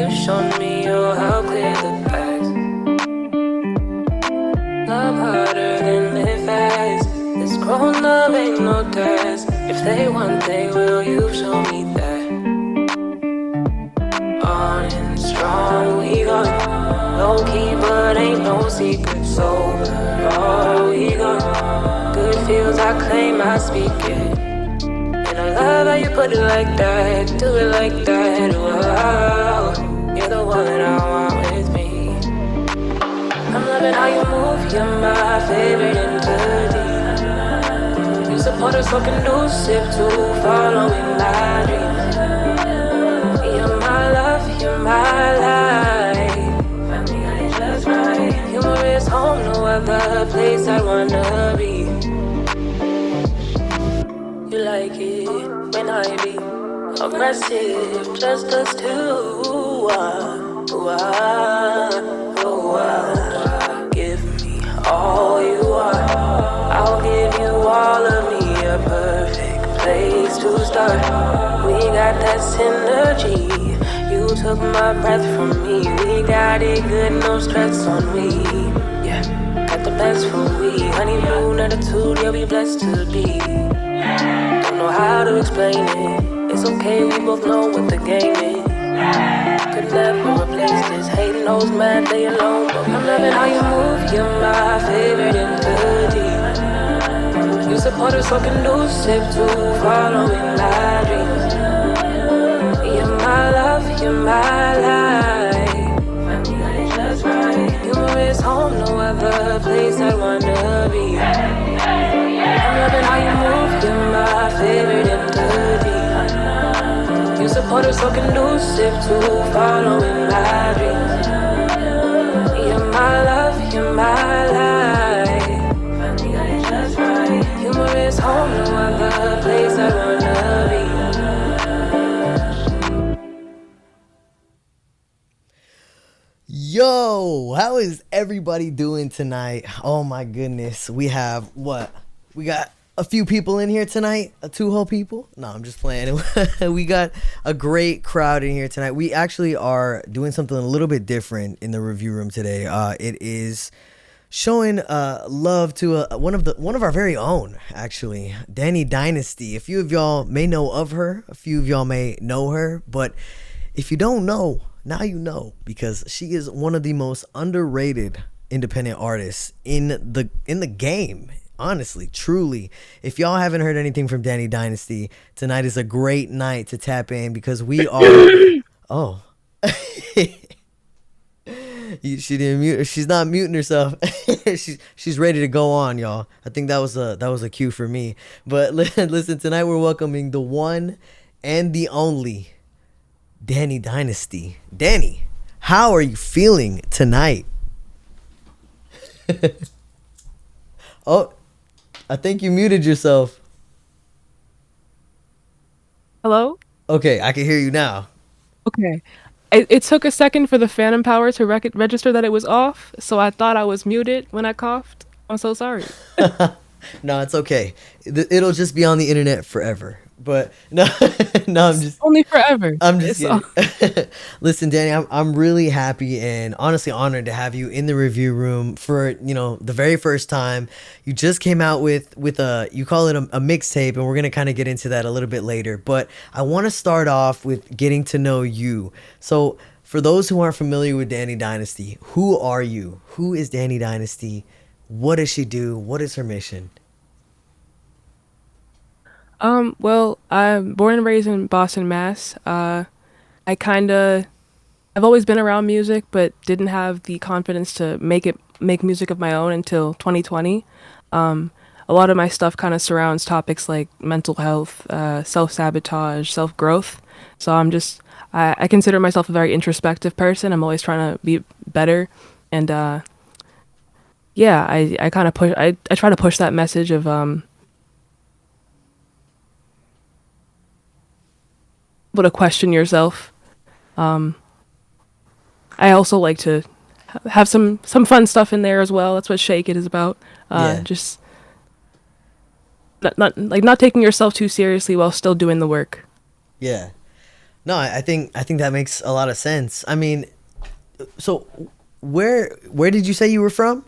you showed me your how clear the facts. Love harder than live fast. This grown love ain't no test. If they want, they will. You show me that. On and strong we go. Low key, but ain't no secret. So raw we go. Good feels I claim, I speak it. And I love how you put it like that. Do it like that. Wow, you're the one that I want with me. I'm loving how you move. You're my favorite entity. You support us so conducive to following my dreams. You're my love, you're my life. Finally got it just right. Humor is home, no other place I wanna be. You like it when I be aggressive, just us two. Give me all you are. I'll give you all of me, a perfect place to start. We got that synergy. You took my breath from me. We got it good, no stress on we. Yeah, got the best for we. Honeymoon attitude, yeah, we blessed to be. Don't know how to explain it. It's okay, we both know what the game is. Could never replace this. Hating those mad they alone. But I'm loving how you move. You're my favorite entity. You support us so conducive to following my dreams. You're my love, you're my life. Finally got it just right. Humor is home, no other place I wanna be. I'm loving how you move. You're my favorite entity. You support us so conducive to following my dreams. You're my love, you're my life. Finally got it just right. Humor is home, no other place I wanna be. Yo, how is everybody doing tonight? Oh my goodness, we have what? We got a few people in here tonight, two whole people. No, I'm just playing. We got a great crowd in here tonight. We actually are doing something a little bit different in the review room today. It is showing love to one of our very own, actually, Dani Dynasty. A few of y'all may know of her, a few of y'all may know her, but if you don't know, now you know, because she is one of the most underrated independent artists in the game. Honestly, truly, if y'all haven't heard anything from Dani Dynasty, tonight is a great night to tap in because we are. Oh, she didn't mute. She's not muting herself. she's ready to go on, y'all. I think that was a cue for me. But listen, tonight we're welcoming the one and the only Dani Dynasty. Dani, how are you feeling tonight? Oh. I think you muted yourself. Hello? Okay, I can hear you now. Okay. It took a second for the phantom power to register that it was off, so I thought I was muted when I coughed. I'm so sorry. No, it's okay. It'll just be on the internet forever. But no, Only forever. I'm just kidding. Listen, Dani, I'm really happy and honestly honored to have you in the review room for the very first time. You just came out with you call it a mixtape, and we're gonna kind of get into that a little bit later. But I want to start off with getting to know you. So for those who aren't familiar with Dani Dynasty, who are you? Who is Dani Dynasty? What does she do? What is her mission? Well, I'm born and raised in Boston, Mass. I've always been around music, but didn't have the confidence to make music of my own until 2020. A lot of my stuff kind of surrounds topics like mental health, self-sabotage, self-growth. So I consider myself a very introspective person. I'm always trying to be better. And, yeah, I kind of I try to push that message of, able to question yourself. I also like to have some fun stuff in there as well. That's what Shake It is about. Yeah. Just not taking yourself too seriously while still doing the work. Yeah. No, I think that makes a lot of sense. I mean, so where did you say you were from?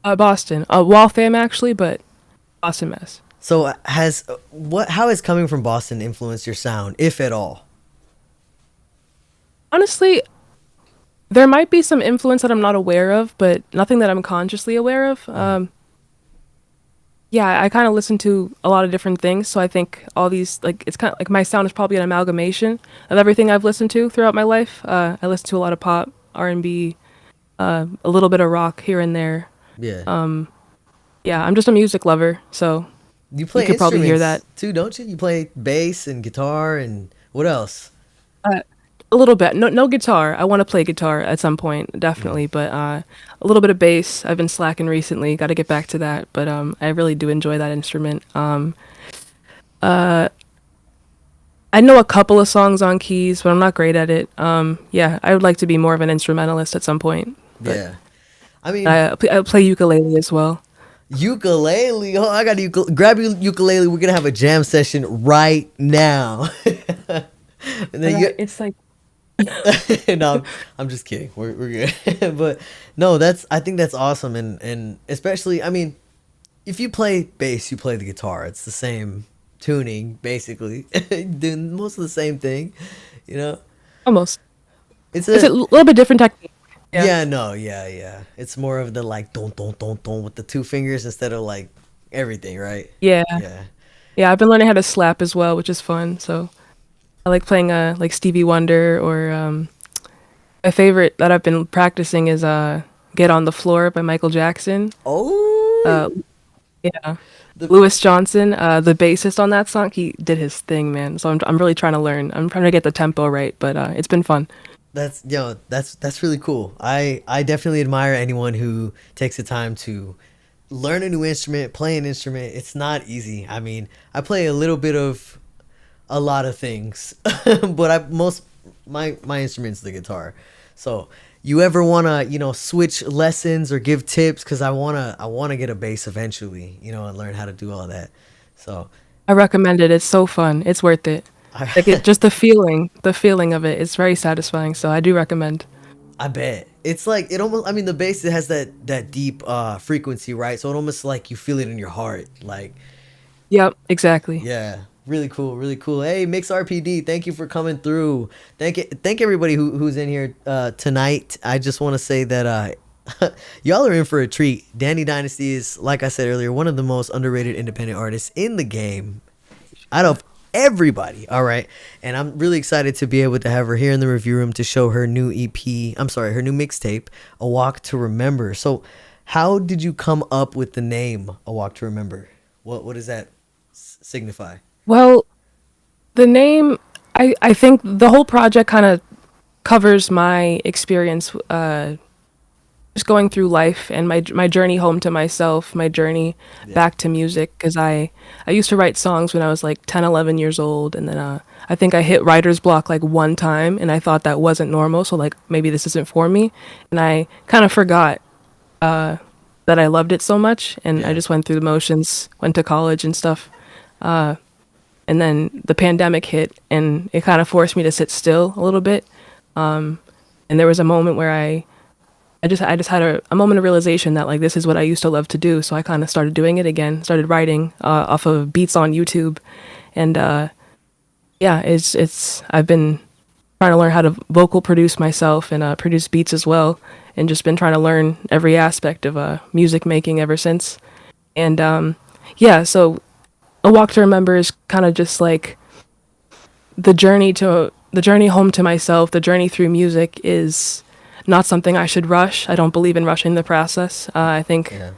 Boston, Waltham actually, but Boston, Mass. So has what how has coming from Boston influenced your sound, if at all? Honestly, there might be some influence that I'm not aware of, but nothing that I'm consciously aware of. Yeah, I kind of listen to a lot of different things, so I think all these like it's kind of like my sound is probably an amalgamation of everything I've listened to throughout my life. I listen to a lot of pop, R&B, a little bit of rock here and there. Yeah. Yeah, I'm just a music lover, so You you play could probably hear that. instruments too, don't you? You play bass and guitar and what else? Uh, a little bit. No guitar. I want to play guitar at some point, Mm. definitely, but a little bit of bass. I've been slacking recently. Got to get back to that, but I really do enjoy that instrument. Uh, I know a couple of songs on keys, but I'm not great at it. Yeah, I would like to be more of an instrumentalist at some point, but Yeah. I mean, I play ukulele as well. ukulele. Oh, I got grab your ukulele. We're gonna have a jam session right now. And then you, It's like no, I'm just kidding. We're good. But no, I think that's awesome, and especially, I mean, if you play bass, you play the guitar. It's the same tuning, basically, doing most of the same thing. You know, almost. it's It's a a little bit different technique. Yeah. yeah, no, yeah, yeah. It's more of the like don with the two fingers instead of like everything, right? Yeah. Yeah. Yeah, I've been learning how to slap as well, which is fun. So I like playing like Stevie Wonder or my favorite that I've been practicing is Get on the Floor by Michael Jackson. Oh, Uh yeah. the Louis Johnson, the bassist on that song, he did his thing, man. So I'm really trying to learn. I'm trying to get the tempo right, but it's been fun. that's that's really cool. I definitely admire anyone who takes the time to learn a new instrument, play an instrument. It's not easy. I mean, I play a little bit of a lot of things, but my instrument's the guitar. So you ever wanna switch lessons or give tips? Cause I wanna get a bass eventually, and learn how to do all that. So I recommend it. It's so fun. It's worth it. Like I it just the feeling of it. It's very satisfying. So I do recommend. I bet it's like it almost. I mean, the bass, it has that deep frequency, right? So it almost like you feel it in your heart, like. Yep, exactly. Yeah, really cool, really cool. Hey, Mix RPD, thank you for coming through. Thank everybody who's in here tonight. I just want to say that y'all are in for a treat. Dani Dynasty is, like I said earlier, one of the most underrated independent artists in the game out of everybody. All right, and I'm really excited to be able to have her here in the review room to show her new EP. I'm sorry, her new mixtape, A Walk to Remember. So, how did you come up with the name A Walk to Remember? What does that signify? Well, the name, I think the whole project kind of covers my experience just going through life and my journey home to myself, my journey Yeah. back to music because I used to write songs when I was like 10, 11 years old and then I think I hit writer's block like one time and I thought that wasn't normal, so like maybe this isn't for me and I kind of forgot that I loved it so much and I Yeah. just went through the motions, went to college and stuff. And then the pandemic hit and it kind of forced me to sit still a little bit. And there was a moment where I just had a moment of realization that like this is what I used to love to do. So I kind of started doing it again, started writing off of beats on YouTube. And yeah, it's I've been trying to learn how to vocal produce myself and produce beats as well. And just been trying to learn every aspect of music making ever since. And yeah, so A Walk to Remember is kind of just like the journey home to myself, the journey through music is not something I should rush. I don't believe in rushing the process. I think Yeah.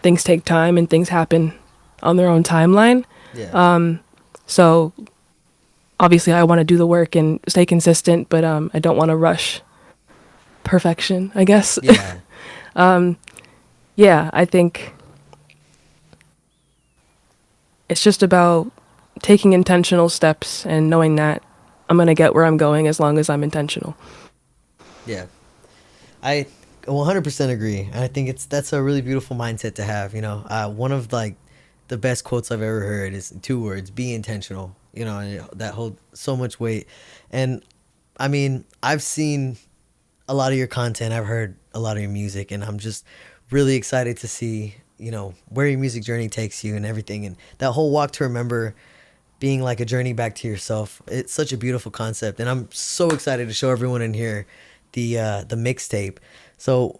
things take time and things happen on their own timeline. Yeah. So obviously I want to do the work and stay consistent, but I don't want to rush perfection, I guess. Yeah. Yeah, I think it's just about taking intentional steps and knowing that I'm going to get where I'm going as long as I'm intentional. Yeah. I 100% agree. And I think that's a really beautiful mindset to have, one of like the best quotes I've ever heard is two words, be intentional. you know, and that hold so much weight. And I mean, I've seen a lot of your content. I've heard a lot of your music, and I'm just really excited to see, you know, where your music journey takes you and everything. And that whole walk to remember being like a journey back to yourself. It's such a beautiful concept, and I'm so excited to show everyone in here the mixtape. So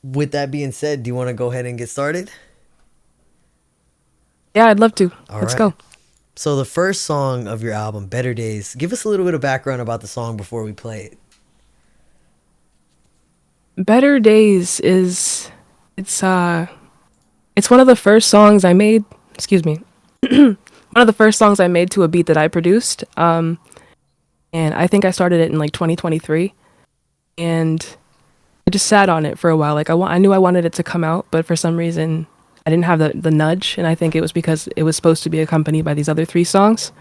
with that being said, do you want to go ahead and get started? Yeah, I'd love to. All Let's right. go. So the first song of your album, Better Days, give us a little bit of background about the song before we play it. Better Days is it's one of the first songs I made. Excuse me. One of the first songs I made to a beat that I produced. And I think I started it in like 2023, and I just sat on it for a while. Like I knew I wanted it to come out, but for some reason I didn't have the nudge, and I think it was because it was supposed to be accompanied by these other three songs.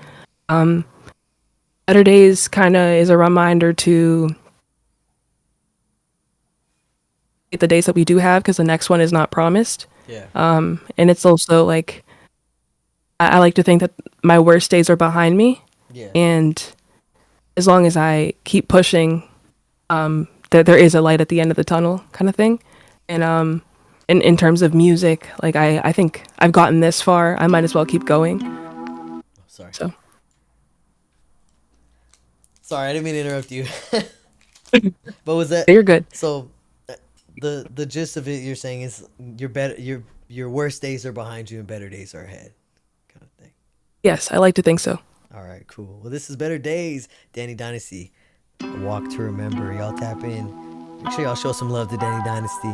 Better Days kind of is a reminder to the days that we do have, because the next one is not promised. Yeah. And it's also like I like to think that my worst days are behind me, Yeah. and as long as I keep pushing, there is a light at the end of the tunnel, kind of thing. And in terms of music, like I think I've gotten this far, I might as well keep going. Sorry. So Sorry, I didn't mean to interrupt you. But was that you're good. so? The gist of it you're saying is your worst days are behind you and better days are ahead, kind of thing. Yes, I like to think so. All right, cool. Well, this is Better Days, Dani Dynasty, A Walk to Remember. Y'all tap in. Make sure y'all show some love to Dani Dynasty.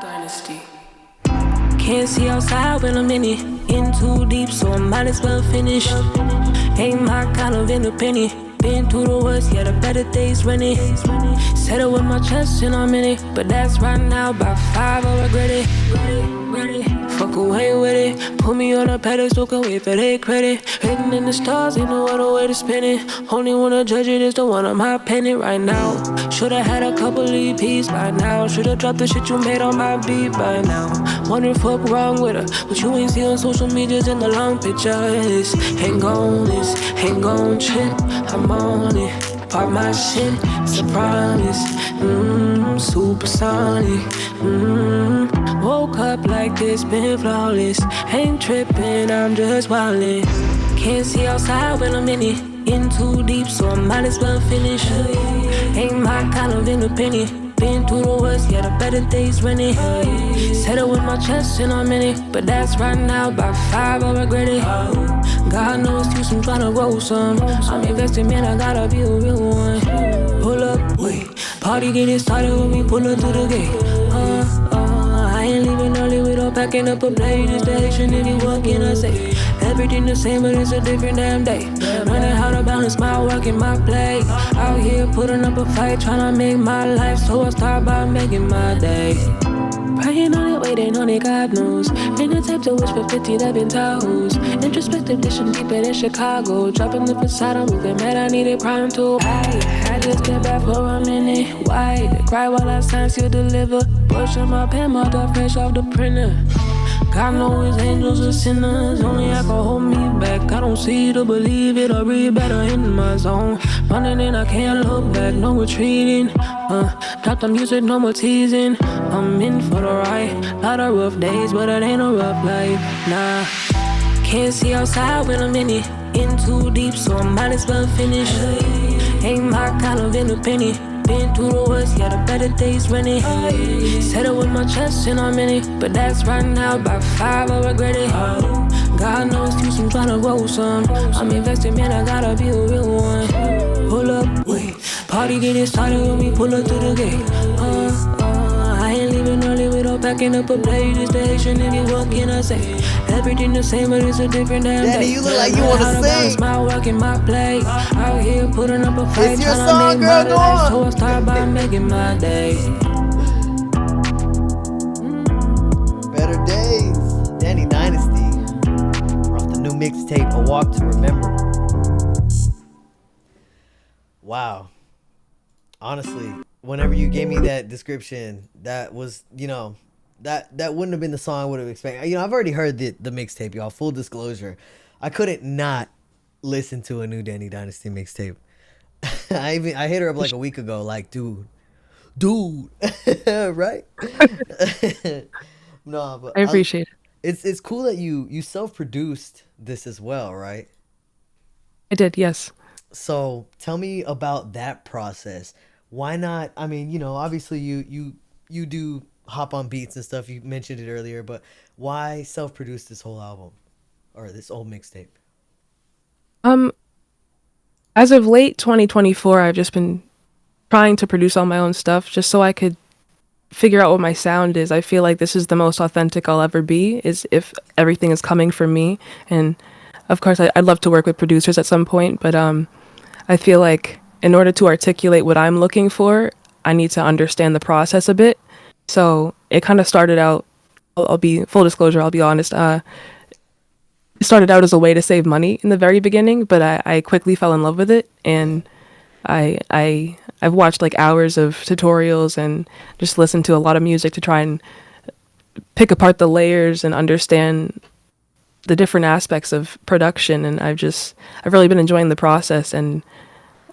Dynasty. Can't see outside when I'm in it. In too deep, so I might as well finish. Ain't my kind of independent. Been through the worst, yeah, the better days running. Said it with my chest and I'm in it, but that's right now. By 5, I regret it. Ready. Fuck away with it. Put me on a pedestal, can wait for their credit. Written in the stars, ain't no other way to spin it. Only wanna judge it is the one on my pennant right now. Should've had a couple EPs by now. Should've dropped the shit you made on my beat by now. Wondering fuck wrong with her, but you ain't see on social medias in the long pictures. Ain't gon' trip, I'm on it. Pop my shit, it's a promise. Supersonic. Woke up like this, been flawless. Ain't tripping, I'm just wildin'. Can't see outside when I'm in it. In too deep, so I might as well finish. Ain't my kind of independent. Been through the worst, yeah, the better days running. Said it with my chest and I'm in it, but that's right now. By 5, I regret it. God knows excuse, I'm tryna roll some. I'm invested, man, I gotta be a real one. Pull up, wait. Party get it started when we pull up to the gate. I ain't leaving early without packing up a plate. It's the Haitian nigga, what can I say? Everything the same, but it's a different damn day. Learning how to balance my work and my play. Out here putting up a fight, tryna make my life, so I start by making my day. Praying on it, waiting on it, God knows. Ain't the type to wish for 50 that been toes. Introspective, this should keep it in Chicago. Dropping the facade, I'm moving mad, I need it prime too. I just get back for a minute. Why? They cry while I sign, still deliver. Pushing my pen, mother fresh off the printer. God knows his angels are sinners. Only I can hold me back. I don't see to believe it or read better in my zone. Running in, I can't look back, no retreating. Drop the music, no more teasing. I'm in for the ride. Lot of rough days, but it ain't a rough life. Nah. Can't see outside when I'm in it. In too deep, so I might as well finish. Ain't my kind of independent. Been through the worst, yeah, the better days running. Said it with my chest and I'm in it, but that's right now. By 5, I regret it. God knows excuse, I'm tryna roll some. I'm invested, man, I gotta be a real one. Pull up, wait. Party get it started when we pull up to the gate. I ain't leaving early without packing up a plate. It's the Haitian nigga, what can I say? Everything the same, but it's a different damn day. Dani, you look like you wanna sing. My work and my play. Out here putting up a fight, It's your tryna song, make girl, my go life, on. so I start by making my day. Better Days, Dani Dynasty. Off the new mixtape, A Walk to Remember. Wow. Honestly, whenever you gave me that description, that was, you know, that wouldn't have been the song I would have expected. You know, I've already heard the mixtape, y'all. Full disclosure, I couldn't not listen to a new Dani Dynasty mixtape. I hit her up like a week ago, like, dude, right? No, but I appreciate it. it's cool that you self produced this as well, right? I did, yes. So tell me about that process. Why not? I mean, you know, obviously you do hop on beats and stuff. You mentioned it earlier, but why self produce this whole album or this old mixtape? Um, as of late 2024, I've just been trying to produce all my own stuff just so I could figure out what my sound is. I feel like this is the most authentic I'll ever be, is if everything is coming from me. And of course, I'd love to work with producers at some point, but I feel like in order to articulate what I'm looking for, I need to understand the process a bit. So it kind of started out, I'll be full disclosure, I'll be honest. It started out as a way to save money in the very beginning, but I quickly fell in love with it. And I've watched like hours of tutorials and just listened to a lot of music to try and pick apart the layers and understand the different aspects of production. And I've really been enjoying the process, and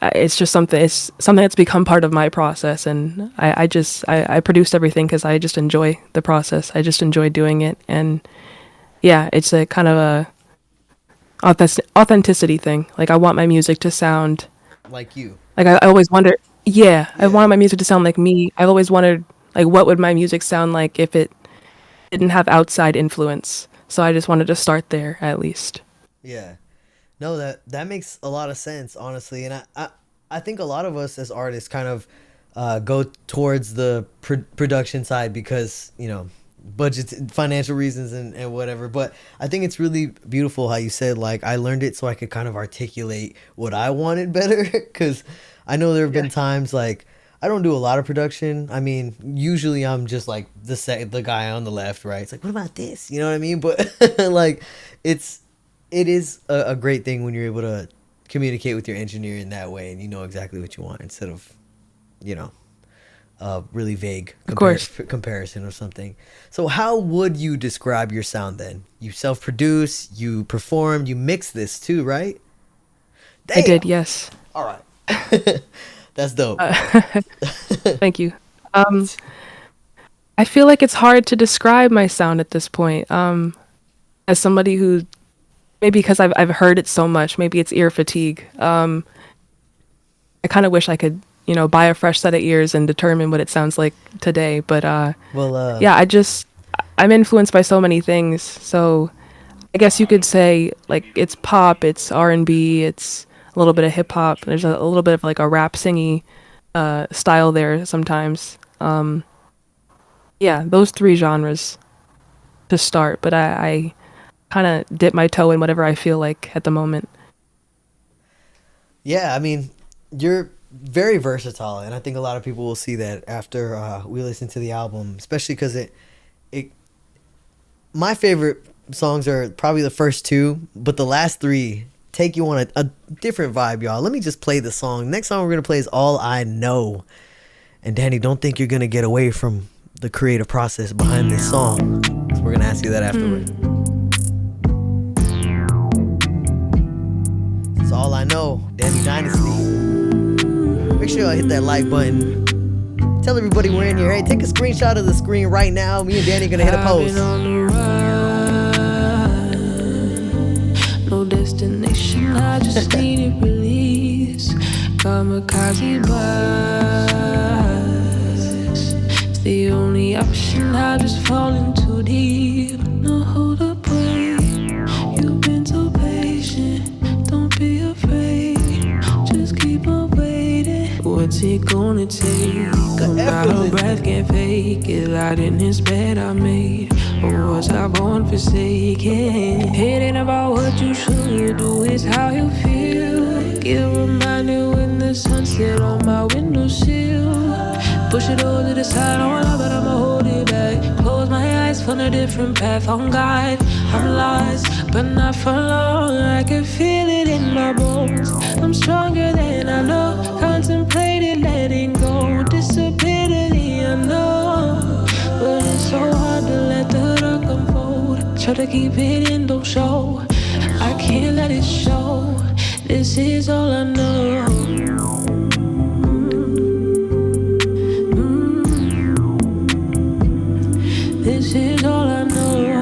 it's something that's become part of my process. And I produced everything because I just enjoy the process. I just enjoy doing it. And yeah, it's a kind of a authenticity thing. Like I want my music to sound Like you. like I always wonder. Yeah, I wanted my music to sound like me. I've always wondered like what would my music sound like if it didn't have outside influence. So I just wanted to start there at least. Yeah. No, that makes a lot of sense, honestly. And I think a lot of us as artists kind of go towards the production side because, you know, budget, financial reasons and whatever. But I think it's really beautiful how you said, like, I learned it so I could kind of articulate what I wanted better. Because I know there have been times like I don't do a lot of production. I mean, usually I'm just like the guy on the left, right? It's like, what about this? You know what I mean? But like, it is a great thing when you're able to communicate with your engineer in that way, and you know exactly what you want instead of, you know, really vague Of course. comparison or something. So how would you describe your sound then? You self-produce, you performed, you mix this too, right? I did, yes. All right. That's dope. Thank you. I feel like it's hard to describe my sound at this point. As somebody who, maybe because I've heard it so much, maybe it's ear fatigue. I kind of wish I could, you know, buy a fresh set of ears and determine what it sounds like today. But yeah, I'm influenced by so many things. So I guess you could say like it's pop, it's R&B, it's a little bit of hip hop. There's a little bit of like a rap singy style there sometimes. Yeah, those three genres to start. But I kind of dip my toe in whatever I feel like at the moment. Yeah, I mean, you're very versatile, and I think a lot of people will see that after we listen to the album, especially because it my favorite songs are probably the first two, but the last three take you on a different vibe, y'all. Let me just play the song. Next song we're gonna play is All I Know. And Danny, don't think you're gonna get away from the creative process behind this song. So we're gonna ask you that afterward. It's All I Know, Dani Dynasty. Make sure y'all hit that like button. Tell everybody we're in here. Hey, take a screenshot of the screen right now. Me and Danny are gonna hit a post. No destination, I just needed release. Kamikaze vibes. It's the only option, I just fallen too deep. No, hold up, wait. You've been so patient, don't be afraid. Just keep on waiting. What's it gonna take? I'm out of breath, can't fake it. Light in this bed I made. Or was I born forsaken? It ain't about what you should do, it's how you feel. Get reminded when the sunset on my windowsill. Push it all to the side, I wanna, but I'ma hold it back. Close my eyes, find a different path on guide. I'm lost, but not for long. I can feel it in my bones. I'm stronger than I know. Contemplated letting go. Disability, I know. But it's so hard Try to keep it in, don't show. I can't let it show. This is all I know. This is all I know.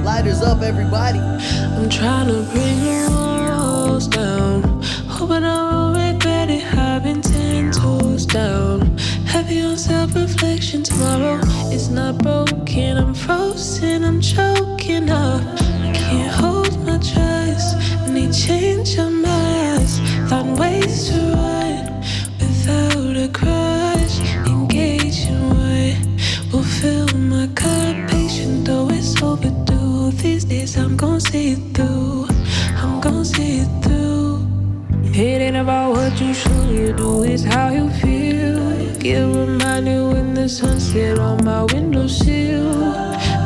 Lighters up, everybody. I'm trying to bring the walls down. Hoping I won't regret it. I've been 10 toes down. Heavy on self-reflection. Tomorrow is not broken. I'm frozen, I'm choking up. I can't hold my trust. I need change on my ass. Found ways to run without a crush. Engage in what will fill my cup. Patient though it's overdue. These days I'm gon' see it through. I'm gon' see it through. It ain't about what you should do, it's how you feel. Get reminded when the sunset on my windowsill.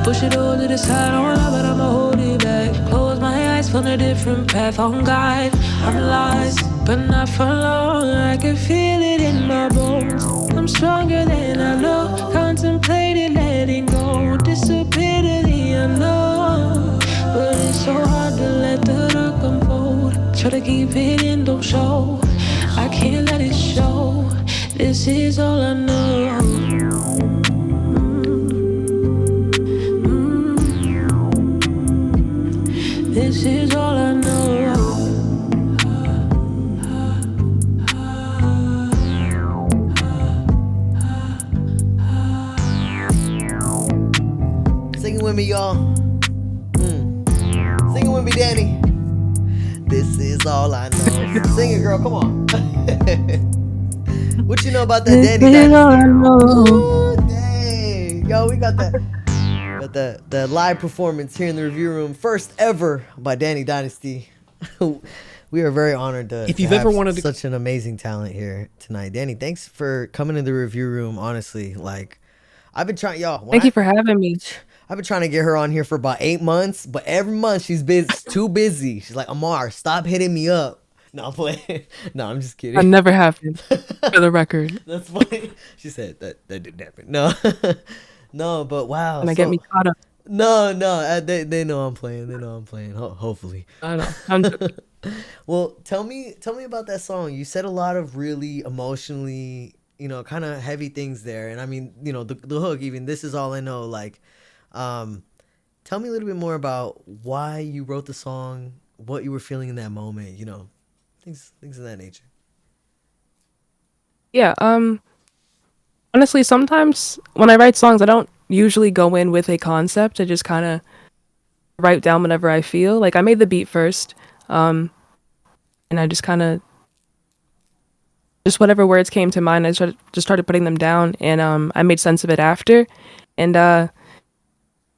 Push it all to the side, don't lie, but I'ma hold it back. Close my eyes, find a different path on guide. I'm lost, but not for long. I can feel it in my bones. I'm stronger than I know. Contemplated letting go. Disappear to the unknown. But it's so hard to let the dark unfold. Try to keep it in, don't show. I can't let it show. This is all I know. This is all I know. Sing it with me, y'all. Sing it with me, Dani. This is all I know. Sing it, girl. Come on. What you know about that Dani Dynasty? Ooh, dang. Yo, we got that live performance here in the review room. First ever by Dani Dynasty. We are very honored to, If you've to ever have wanted to- such an amazing talent here tonight. Dani, thanks for coming to the review room. Honestly, like, I've been trying, y'all. Thank you for having me. I've been trying to get her on here for about 8 months, but every month she's busy, too busy. She's like, Amar, stop hitting me up. No, I'm playing. No, I'm just kidding. I never have been, for the record. That's funny. She said that didn't happen. No, no, but wow. And I get me caught up. No, they know I'm playing. They know I'm playing. Hopefully. I know. I'm joking. Well, tell me about that song. You said a lot of really emotionally, kind of heavy things there, and I mean, the hook. Even this is all I know. Like, tell me a little bit more about why you wrote the song, what you were feeling in that moment. Things of that nature. Yeah, honestly, sometimes when I write songs, I don't usually go in with a concept. I just kind of write down whatever I feel. Like, I made the beat first, and I just kind of, just whatever words came to mind, I just started putting them down, and I made sense of it after. And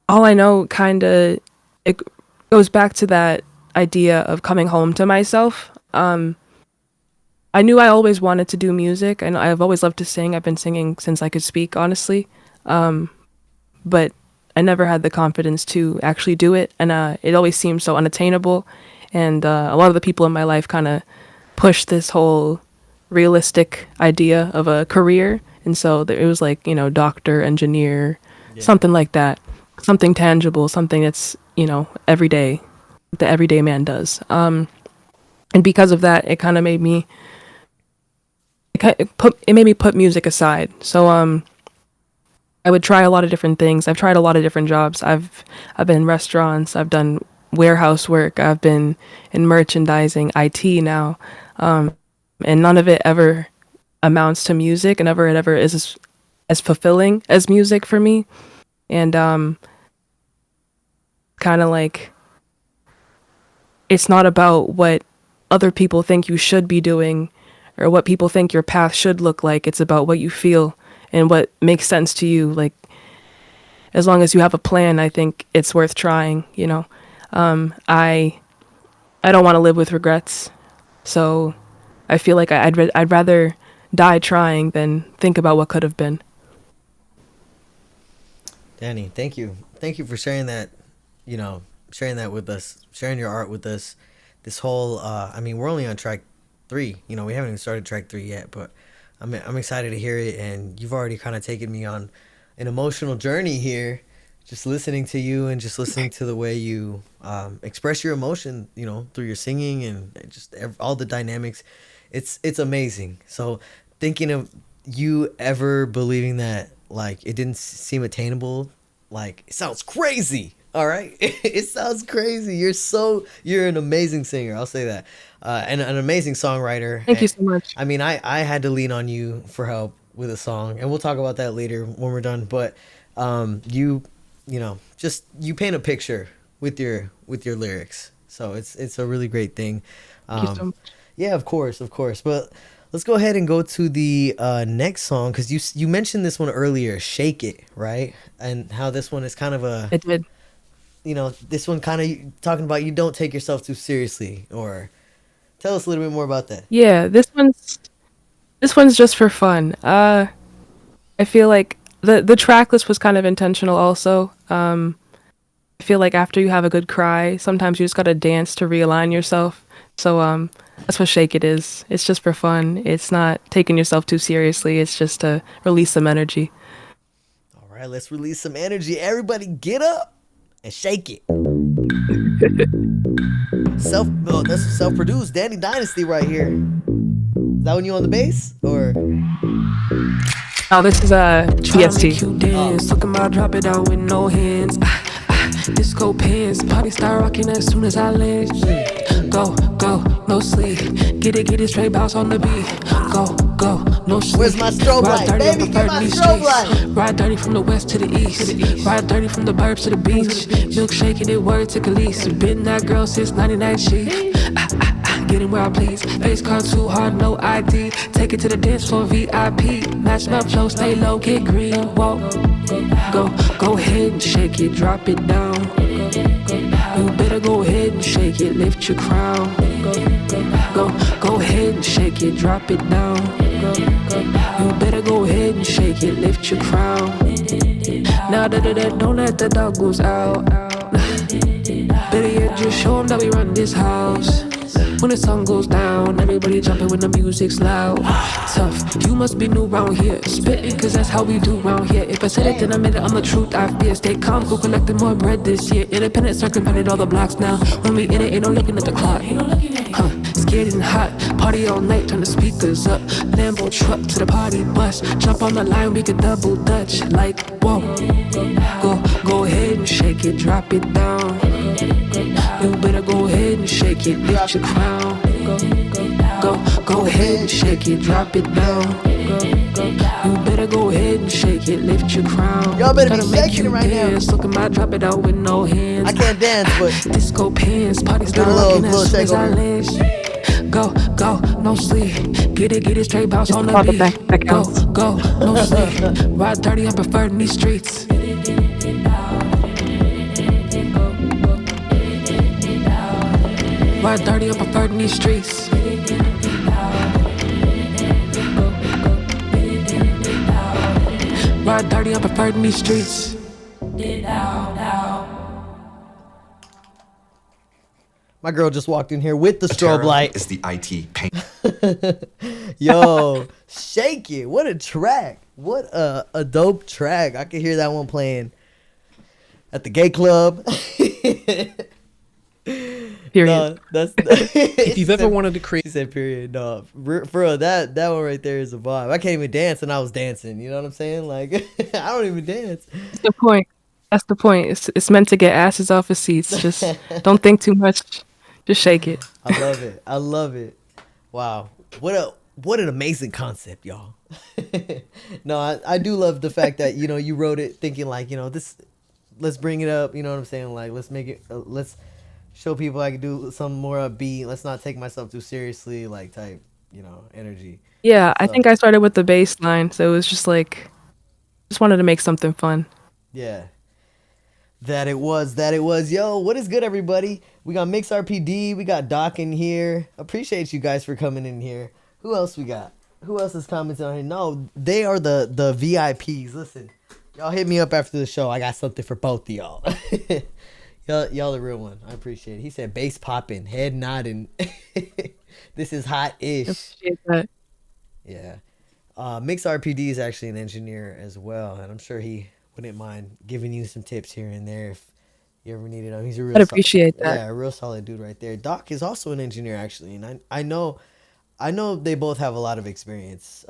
all I know kind of, it goes back to that idea of coming home to myself. I knew I always wanted to do music, and I've always loved to sing. I've been singing since I could speak, honestly. But I never had the confidence to actually do it, and it always seemed so unattainable. And a lot of the people in my life kind of pushed this whole realistic idea of a career, and so it was like, doctor, engineer, something like that, something tangible, something that's everyday, the everyday man does. And because of that, it kind of made me. It made me put music aside. So I would try a lot of different things. I've tried a lot of different jobs. I've been in restaurants. I've done warehouse work. I've been in merchandising, IT now, and none of it ever amounts to music, and never it ever is as fulfilling as music for me. And kind of like, it's not about what other people think you should be doing or what people think your path should look like. It's about what you feel and what makes sense to you. Like, as long as you have a plan, I think it's worth trying, I don't want to live with regrets. So I feel like I'd rather die trying than think about what could have been. Dani, thank you. Thank you for sharing that, sharing that with us, sharing your art with us. This whole, we're only on track 3. We haven't even started track 3 yet, but I'm excited to hear it, and you've already kind of taken me on an emotional journey here, just listening to you and just listening to the way you express your emotion, through your singing and just all the dynamics. It's amazing. So thinking of you ever believing that like it didn't seem attainable, like it sounds crazy. All right, it sounds crazy. You're an amazing singer. I'll say that, and an amazing songwriter. Thank you so much. I mean, I had to lean on you for help with a song, and we'll talk about that later when we're done. But just you paint a picture with your lyrics, so it's a really great thing. Thank you so much. Yeah, of course, of course. But let's go ahead and go to the next song because you mentioned this one earlier, "Shake It," right? And how this one is kind of a It did. this one kind of talking about you don't take yourself too seriously, or tell us a little bit more about that. Yeah, this one's just for fun. I feel like the track list was kind of intentional also. I feel like after you have a good cry, sometimes you just gotta dance to realign yourself. So that's what Shake It is. It's just for fun. It's not taking yourself too seriously. It's just to release some energy. All right, let's release some energy. Everybody get up and shake it. That's self-produced Dani Dynasty right here. Is that when you on the bass or? Oh, this is GST. You dance, talking about drop it down with no hands. Disco pants, party start rocking as soon as I land. Go, go, no sleep. Get it, straight bounce on the beat. Go, no sleep. Where's my strobe light? Baby, get my strobe light. Ride dirty from the west to the east. Ride dirty from the burbs to the beach. Milkshaking it, word to Khalees. Been that girl since 99 she. Getting where I please. Face card too hard, no ID. Take it to the dance floor, VIP. Match up flow, stay low, get green. Whoa. Go ahead and shake it, drop it down. You better go ahead and shake it, lift your crown. Go ahead and shake it, drop it down. You better go ahead and shake it, lift your crown. Now don't let the dog goes out. Better yet, just show 'em that we run this house. When the sun goes down, everybody jumping when the music's loud. Tough, you must be new round here. Spitting, cause that's how we do round here. If I said it, then I meant it, I'm the truth, I fear. Stay calm, go collecting more bread this year. Independent, circumvented all the blocks now. When we in it, ain't no looking at the clock. Scared and hot, party all night, turn the speakers up. Lambo truck to the party bus. Jump on the line, we can double dutch. Like, whoa. Go ahead and shake it, drop it down. You better go ahead and shake it, lift your crown. Go ahead and shake it, drop it down. You better go ahead and shake it, lift your crown. Y'all better be Tryna make shaking you it right now. dance. Look at my drop it out with no hands. I can't dance, but Disco pants, party do a start little rocking as soon as I takeover. land. Go, no sleep. Get it, straight bounce on the called the beat. back house. Go, no sleep. Ride dirty, I prefer in these streets. Ride dirty, I prefer in these streets. Ride dirty, I prefer in these streets. my girl just walked in here with the strobe light. Is the IT pain. Yo, shake it. What a track. What a dope track. I can hear that one playing at the gay club. Period. No, that's If you've ever wanted to create, She said period. No, for real, that one right there is a vibe. I can't even dance and I was dancing. You know what I'm saying? Like, I don't even dance. That's the point. That's the point. It's meant to get asses off of seats. Just don't think too much. Just shake it. I love it. I love it. Wow. What an amazing concept, y'all. No, I do love the fact that, you wrote it thinking like, this, let's bring it up. You know what I'm saying? Like, let's make it, let's show people I can do something more upbeat. Let's not take myself too seriously, like type, energy. Yeah, I So, think I started with the bass line, so it was just like, just wanted to make something fun. yeah. That it was. Yo, what is good, everybody? We got Mix RPD. We got Doc in here. Appreciate you guys for coming in here. Who else we got? Who else is commenting on here? No, they are the VIPs. Listen, y'all hit me up after the show. I got something for both of y'all. Y'all the real one. I appreciate it. He said bass popping, head nodding. This is hot-ish. Appreciate that. Yeah. Mix RPD is actually an engineer as well, and I'm sure he wouldn't mind giving you some tips here and there if you ever needed him. He's a I'd real appreciate that. yeah, a real solid dude right there. Doc is also an engineer actually, and I know they both have a lot of experience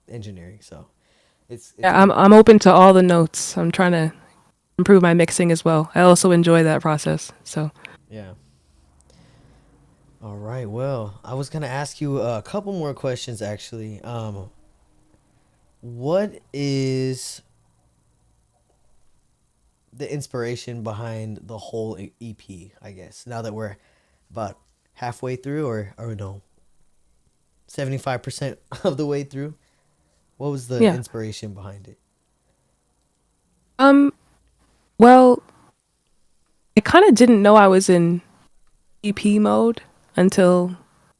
engineering, so it's Yeah, good. I'm open to all the notes. I'm trying to improve my mixing as well. I also enjoy that process. So Yeah. All right. Well, I was gonna ask you a couple more questions actually. What is the inspiration behind the whole EP? I guess now that we're about halfway through, or no, 75% of the way through. What was the yeah. inspiration behind it? Um. Well, I kind of didn't know I was in EP mode until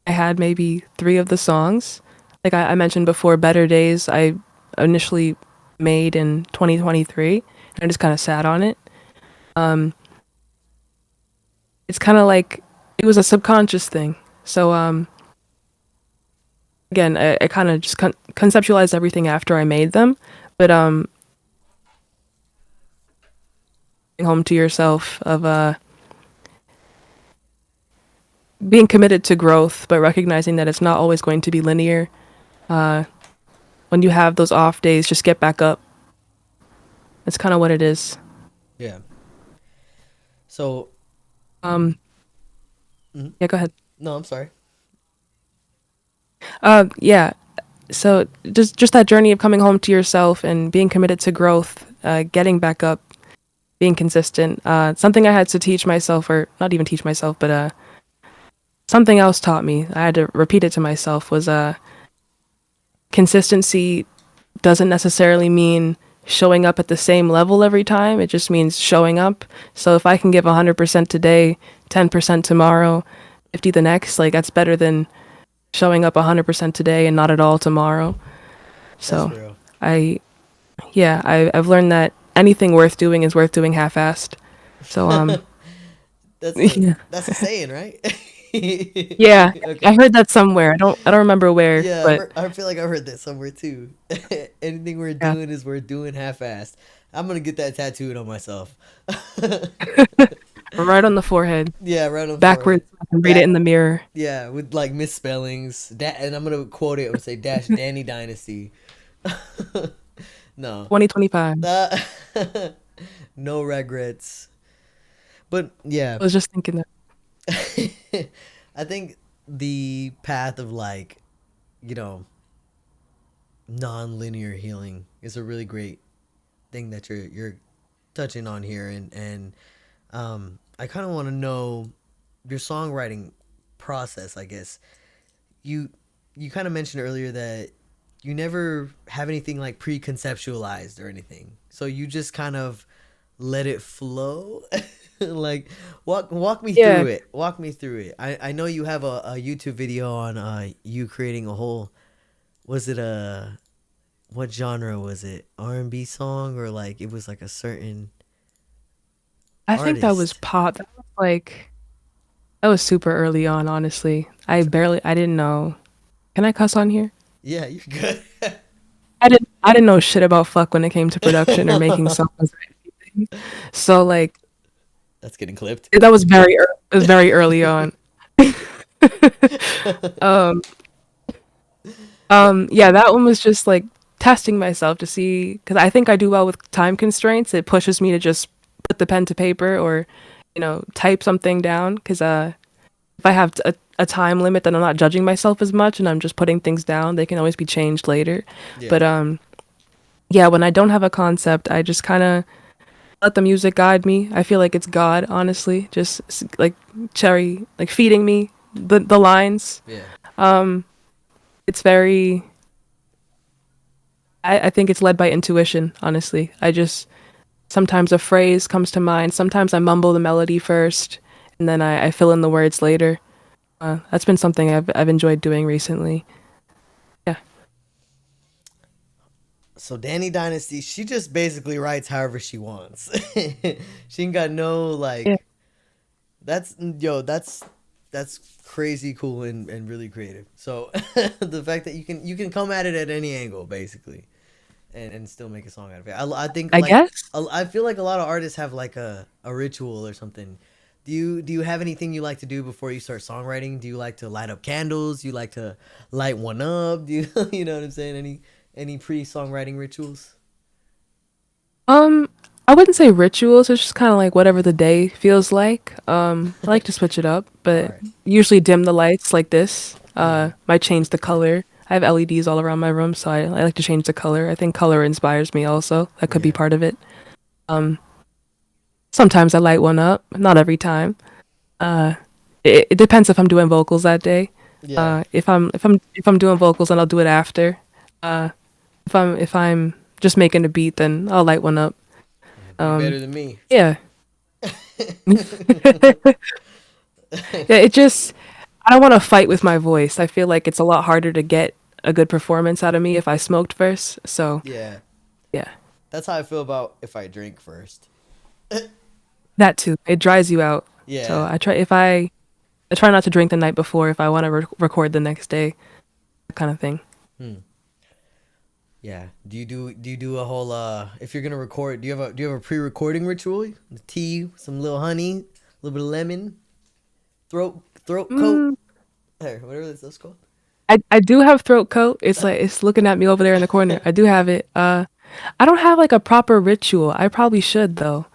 I had maybe three of the songs. Like I mentioned before, Better Days, I initially made in 2023. And I just kind of sat on it. Um, it's kind of like it was a subconscious thing. So again, I kind of just conceptualized everything after I made them. But home to yourself of being committed to growth, but recognizing that it's not always going to be linear. Uh, when you have those off days, just get back up. That's kind of what it is. Yeah. So, Um, mhm. yeah, go ahead. No, I'm sorry. Yeah. So just that journey of coming home to yourself and being committed to growth, getting back up, being consistent. Something I had to teach myself, or not even teach myself, but something else taught me. I had to repeat it to myself. Was consistency doesn't necessarily mean showing up at the same level every time. It just means showing up. So if I can give 100% today, 10% tomorrow, 50 the next, like that's better than showing up 100% today and not at all tomorrow. That's So real. I, yeah, I've learned that anything worth doing is worth doing half-assed. So, that's a yeah, that's a saying, right? yeah, I Okay. heard that somewhere. I don't remember where, Yeah, but I feel like I heard that somewhere too. Anything we're yeah, doing is we're doing half-assed. I'm gonna get that tattooed on myself. right on the forehead, Yeah, right on forehead. backwards. So I can read it That in the mirror. yeah, with like misspellings. That and I'm gonna quote it and say dash Dani Dynasty. No. 2025. Uh, no regrets. But yeah, I was just thinking that. I think the path of like, you know, non-linear healing is a really great thing that you're touching on here, and I kind of want to know your songwriting process. I guess you you kind of mentioned earlier that you never have anything like pre-conceptualized or anything, so you just kind of let it flow. Like walk me Yeah, through it. Walk me through it. I know you have a YouTube video on you creating a whole, was it a, what genre was it? R&B song, or like it was like a certain I think that was artist? pop. That was super early on, honestly. I didn't know. Can I cuss on here? Yeah, you're good. I didn't know shit about fuck when it came to production or making songs or anything. So like That's getting clipped. that was it was very early on. Um yeah, that one was just like testing myself to see, because I think I do well with time constraints. It pushes me to just put the pen to paper or type something down, because if I have a time limit, then I'm not judging myself as much and I'm just putting things down. They can always be changed later. Yeah. But yeah, when I don't have a concept, I just kind of let the music guide me. I feel like it's God, honestly, just like cherry, like feeding me the lines. Yeah. Um, it's very. I think it's led by intuition, honestly. I just sometimes a phrase comes to mind. Sometimes I mumble the melody first, and then I fill in the words later. That's been something I've enjoyed doing recently. Yeah, So Dani Dynasty, she just basically writes however she wants. She ain't got no yeah, like, that's yo, that's that's crazy cool and really creative. So the fact that you can come at it at any angle basically, and still make a song out of it. I think I like guess. I feel like a lot of artists have like a ritual or something. Do you have anything you like to do before you start songwriting? Do you like to light up candles? Do you like to light one up? Do you you know what I'm saying? Any pre songwriting rituals? Um, I wouldn't say rituals. It's just kind of like whatever the day feels like. I like to switch it up, All but right. usually dim the lights like this. Mm-hmm. Might change the color. I have LEDs all around my room, so I like to change the color. I think color inspires me also. That could be Yeah. part of it. Um, Sometimes I light one up, not every time. Uh, it depends if I'm doing vocals that day. Yeah. If I'm doing vocals, then I'll do it after. Uh, if I'm just making a beat, then I'll light one up. Yeah, be Um, better than me. yeah. Yeah, it just I don't want to fight with my voice. I feel like it's a lot harder to get a good performance out of me if I smoked first. So, Yeah. yeah. That's how I feel about if I drink first. That too. It dries you out. So, Yeah. I try not to drink the night before if I want to record the next day, that kind of thing. Hmm. Yeah. Do you do a whole if you're gonna record, do you have a pre-recording ritual? Tea, some little honey, a little bit of lemon, throat coat, Mm, or whatever that's called. I do have throat coat. It's like it's looking at me over there in the corner. I do have it. I don't have like a proper ritual. I probably should though.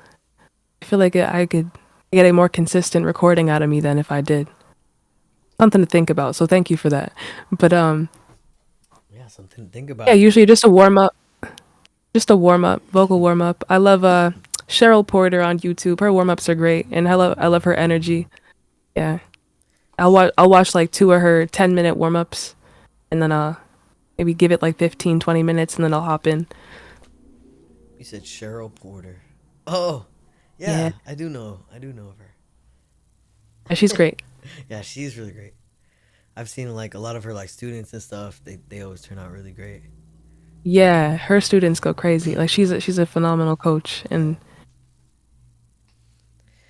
I feel like I could get a more consistent recording out of me than if I did. Something to think about. So thank you for that. But Yeah, something to think yeah, about. usually just a warm up, vocal warm up. I love Cheryl Porter on YouTube. Her warm ups are great, and I love her energy. Yeah, I'll watch like two of her 10-minute warm ups, and then maybe give it like 15, 20 minutes, and then I'll hop in. You said Cheryl Porter. Oh, Yeah, yeah, I do know of her. yeah, she's great. Yeah, she's really great. I've seen like a lot of her like students and stuff. They always turn out really great. Yeah, her students go crazy. Like she's a phenomenal coach, Yeah. and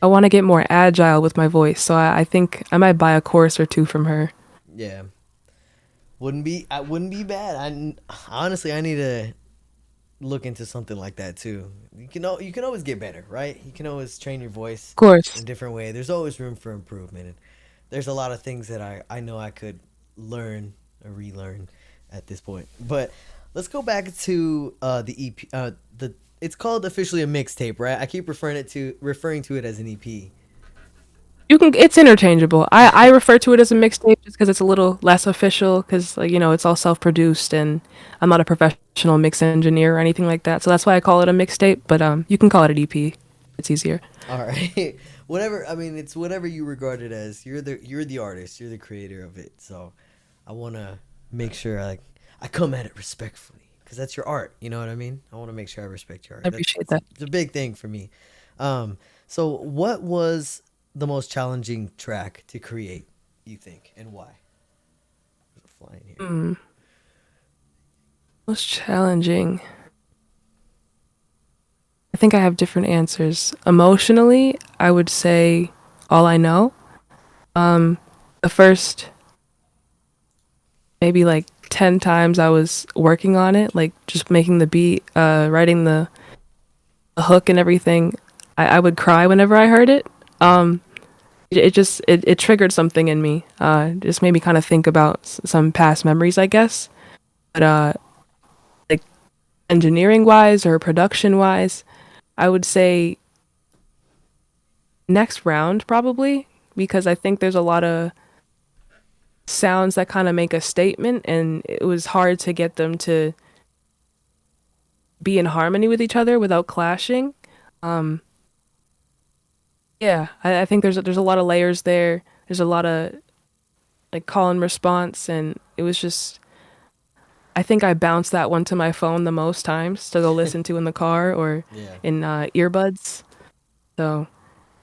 I want to get more agile with my voice. So I think I might buy a course or two from her. Yeah. I wouldn't be bad. Honestly, I need to look into something like that too. You can always get better, right? You can always train your voice Of course, in a different way. There's always room for improvement, and there's a lot of things that I know I could learn or relearn at this point. But let's go back to the EP. The It's called officially a mixtape, right? I keep referring to it as an EP. you can. It's interchangeable. I refer to it as a mixtape just because it's a little less official. Because like it's all self produced, and I'm not a professional mix engineer or anything like that. So that's why I call it a mixtape. But you can call it an EP. It's easier. All right. Whatever. I mean, it's whatever you regard it as. You're the artist. You're the creator of it. So I want to make sure I come at it respectfully because that's your art. You know what I mean? I want to make sure I respect your art. I That's appreciate that. it's a big thing for me. So what was the most challenging track to create, you think, and why? There's a fly in here. Most challenging. I think I have different answers. Emotionally, I would say all I know. The first maybe like 10 times I was working on it, like just making the beat, writing the hook and everything. I would cry whenever I heard it. It triggered something in me. Just made me kind of think about some past memories, I guess. But like engineering wise or production wise, I would say next round probably because I think there's a lot of sounds that kind of make a statement and it was hard to get them to be in harmony with each other without clashing. Um yeah, I think there's a lot of layers there. There's a lot of like call and response and it was just I think I bounced that one to my phone the most times to go listen to in the car or Yeah. in earbuds. So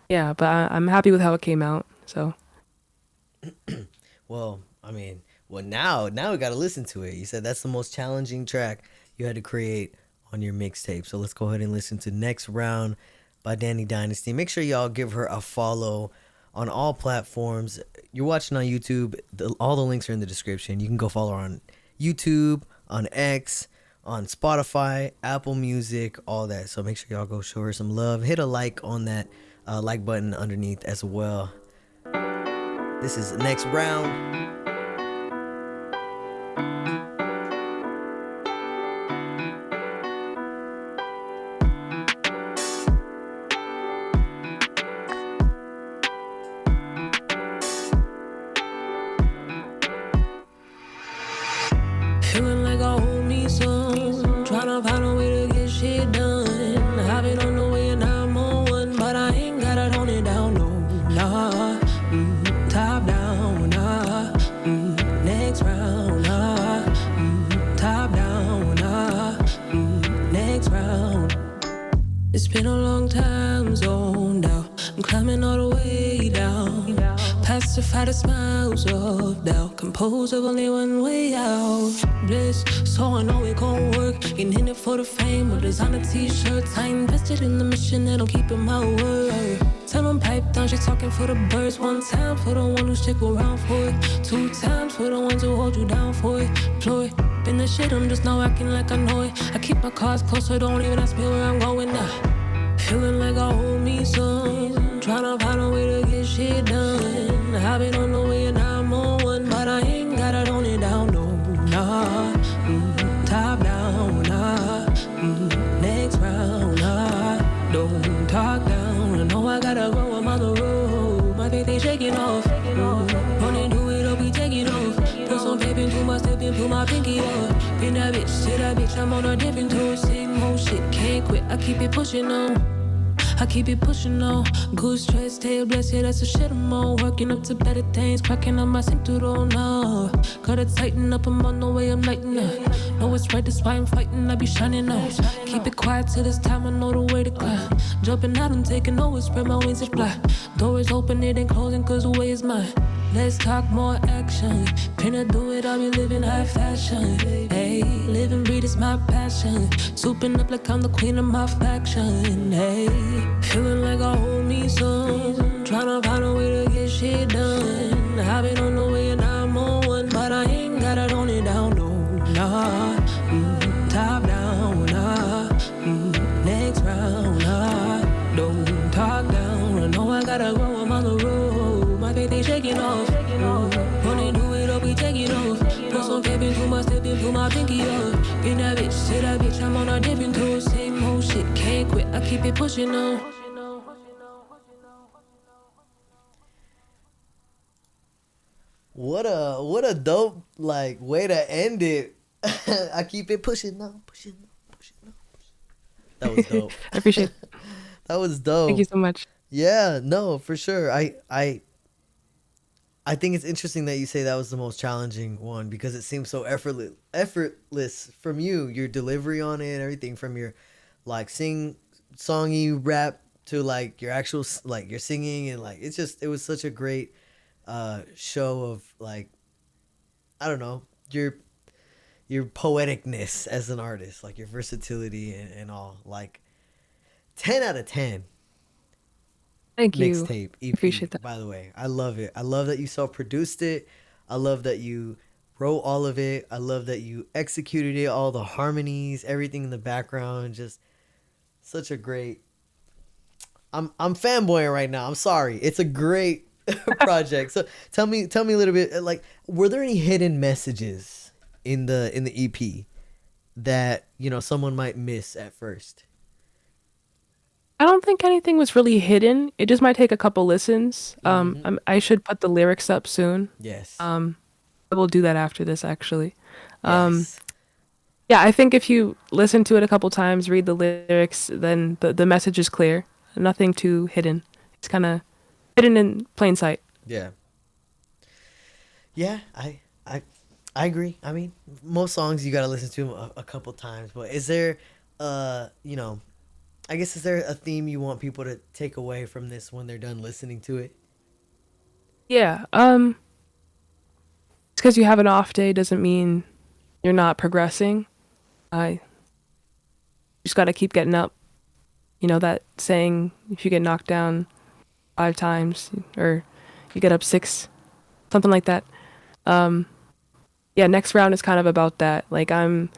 yeah, but I'm happy with how it came out. So Well, I mean, now we got to listen to it. You said that's the most challenging track you had to create on your mixtape. So let's go ahead and listen to Next Round by Dani Dynasty. Make sure y'all give her a follow on all platforms. You're watching on YouTube. All the links are in the description. You can go follow her on YouTube, on X, on Spotify, Apple Music, all that. So make sure y'all go show her some love. Hit a like on that like button underneath as well. This is Next Round. Feeling like I owe me some. Tryna find a way to get shit done. I've been on the way and I'm on one, but I ain't got it on it down, no, nah. Top down, nah. Next round, nah. Top down, nah. Next round. It's been a long time, zoned out. I'm climbing all the way down. Pacify the smiles of doubt. Composed of only one way out. Bliss, so I know it gon' work. Ain't in it for the fame or designer t-shirts. I invested in the mission and I'm keeping my word. Tell them pipe down, she's talking for the birds. One time for the one who stick around for it. Two times for the ones who hold you down for it. Ploy, been the shit, I'm just now acting like I know it. I keep my cards close, so don't even ask me where I'm going now. Feeling like I owe me some. Tryna find a way to get shit done. I've been on the way and I'm on one, but I ain't got it on it down, no, nah. Top down, nah. Next round, nah. Don't talk down. I know I gotta grow, I'm on the road. My faith ain't shaking off. Running do it or be taking off. Put some paper into my step and put my pinky up. Been that bitch, say that bitch, I'm on a different tour. Same old shit, can't quit, I keep it pushing on. I keep it pushing on. Good stress, stay blessed, yeah, that's the shit I'm on. Working up to better things, cracking up my cinturón, no. Gotta tighten up, I'm on the way, I'm lighting up. Know it's right, that's why I'm fighting, I be shining out. Keep it quiet till this time, I know the way to climb. Jumping out, I'm taking over, spread my wings and fly. Doors open, it ain't closing, cause the way is mine. Let's talk more action. Finna do it, I'll be living high fashion. Hey, live and breathe is my passion. Souping up like I'm the queen of my faction. Hey, feeling like I owe me some. Tryna find a way to get shit done. I've been on the way and I'm on one, but I ain't got it on it down, no, nah. Top down, nah. Next round, nah. Don't talk down. I know I gotta grow, I'm on the road. My faith ain't shaking off. Wanna do it or be taking off. Put some pep into my step and put my pinky up. Been that bitch, say that bitch, I'm on a different tour. Same old shit, can't quit, I keep it pushing on. What a dope like way to end it. I keep it pushing on, pushing on, pushing on. That was dope. I appreciate it. That was dope. Thank you so much. Yeah, no, for sure. I think it's interesting that you say that was the most challenging one because it seems so effortless from you. Your delivery on it, everything from your like songy rap to like your actual like your singing and like it was such a great show of like I don't know, your poeticness as an artist, like your versatility and all. Like 10 out of 10. Thank you. Mixtape EP, Appreciate that. by the way. I love it. I love that you self-produced it. I love that you wrote all of it. I love that you executed it, all the harmonies, everything in the background. Just such a great... I'm fanboying right now. I'm sorry. It's a great project. So tell me a little bit, like, were there any hidden messages in the EP that, you know, someone might miss at first? I don't think anything was really hidden. It just might take a couple listens. I should put the lyrics up soon. Yes. I will do that after this, actually. Yes. Yeah, I think if you listen to it a couple times, read the lyrics, then the message is clear. Nothing too hidden. It's kind of hidden in plain sight. Yeah. Yeah, I agree. I mean, most songs you gotta listen to them a couple times, but is there, you know, I guess is there a theme you want people to take away from this when they're done listening to it? Yeah. It's because you have an off day doesn't mean you're not progressing. I just got to keep getting up. You know that saying, if you get knocked down, 5 times, or you get up 6, something like that. Um, yeah, next round is kind of about that. Like I'm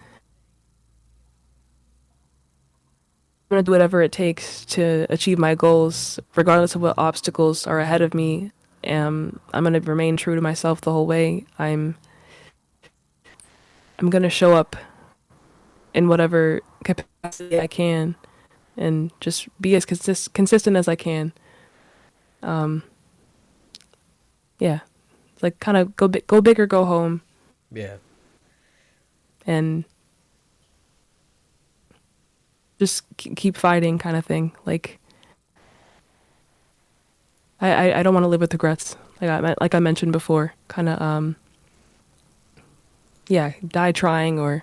gonna do whatever it takes to achieve my goals, regardless of what obstacles are ahead of me. I'm gonna remain true to myself the whole way. I'm gonna show up in whatever capacity I can, and just be as consistent as I can. Um, yeah, like kind of go big or go home, Yeah. and just keep fighting, kind of thing. Like I don't want to live with regrets. Like I mentioned before, kind of yeah, die trying, or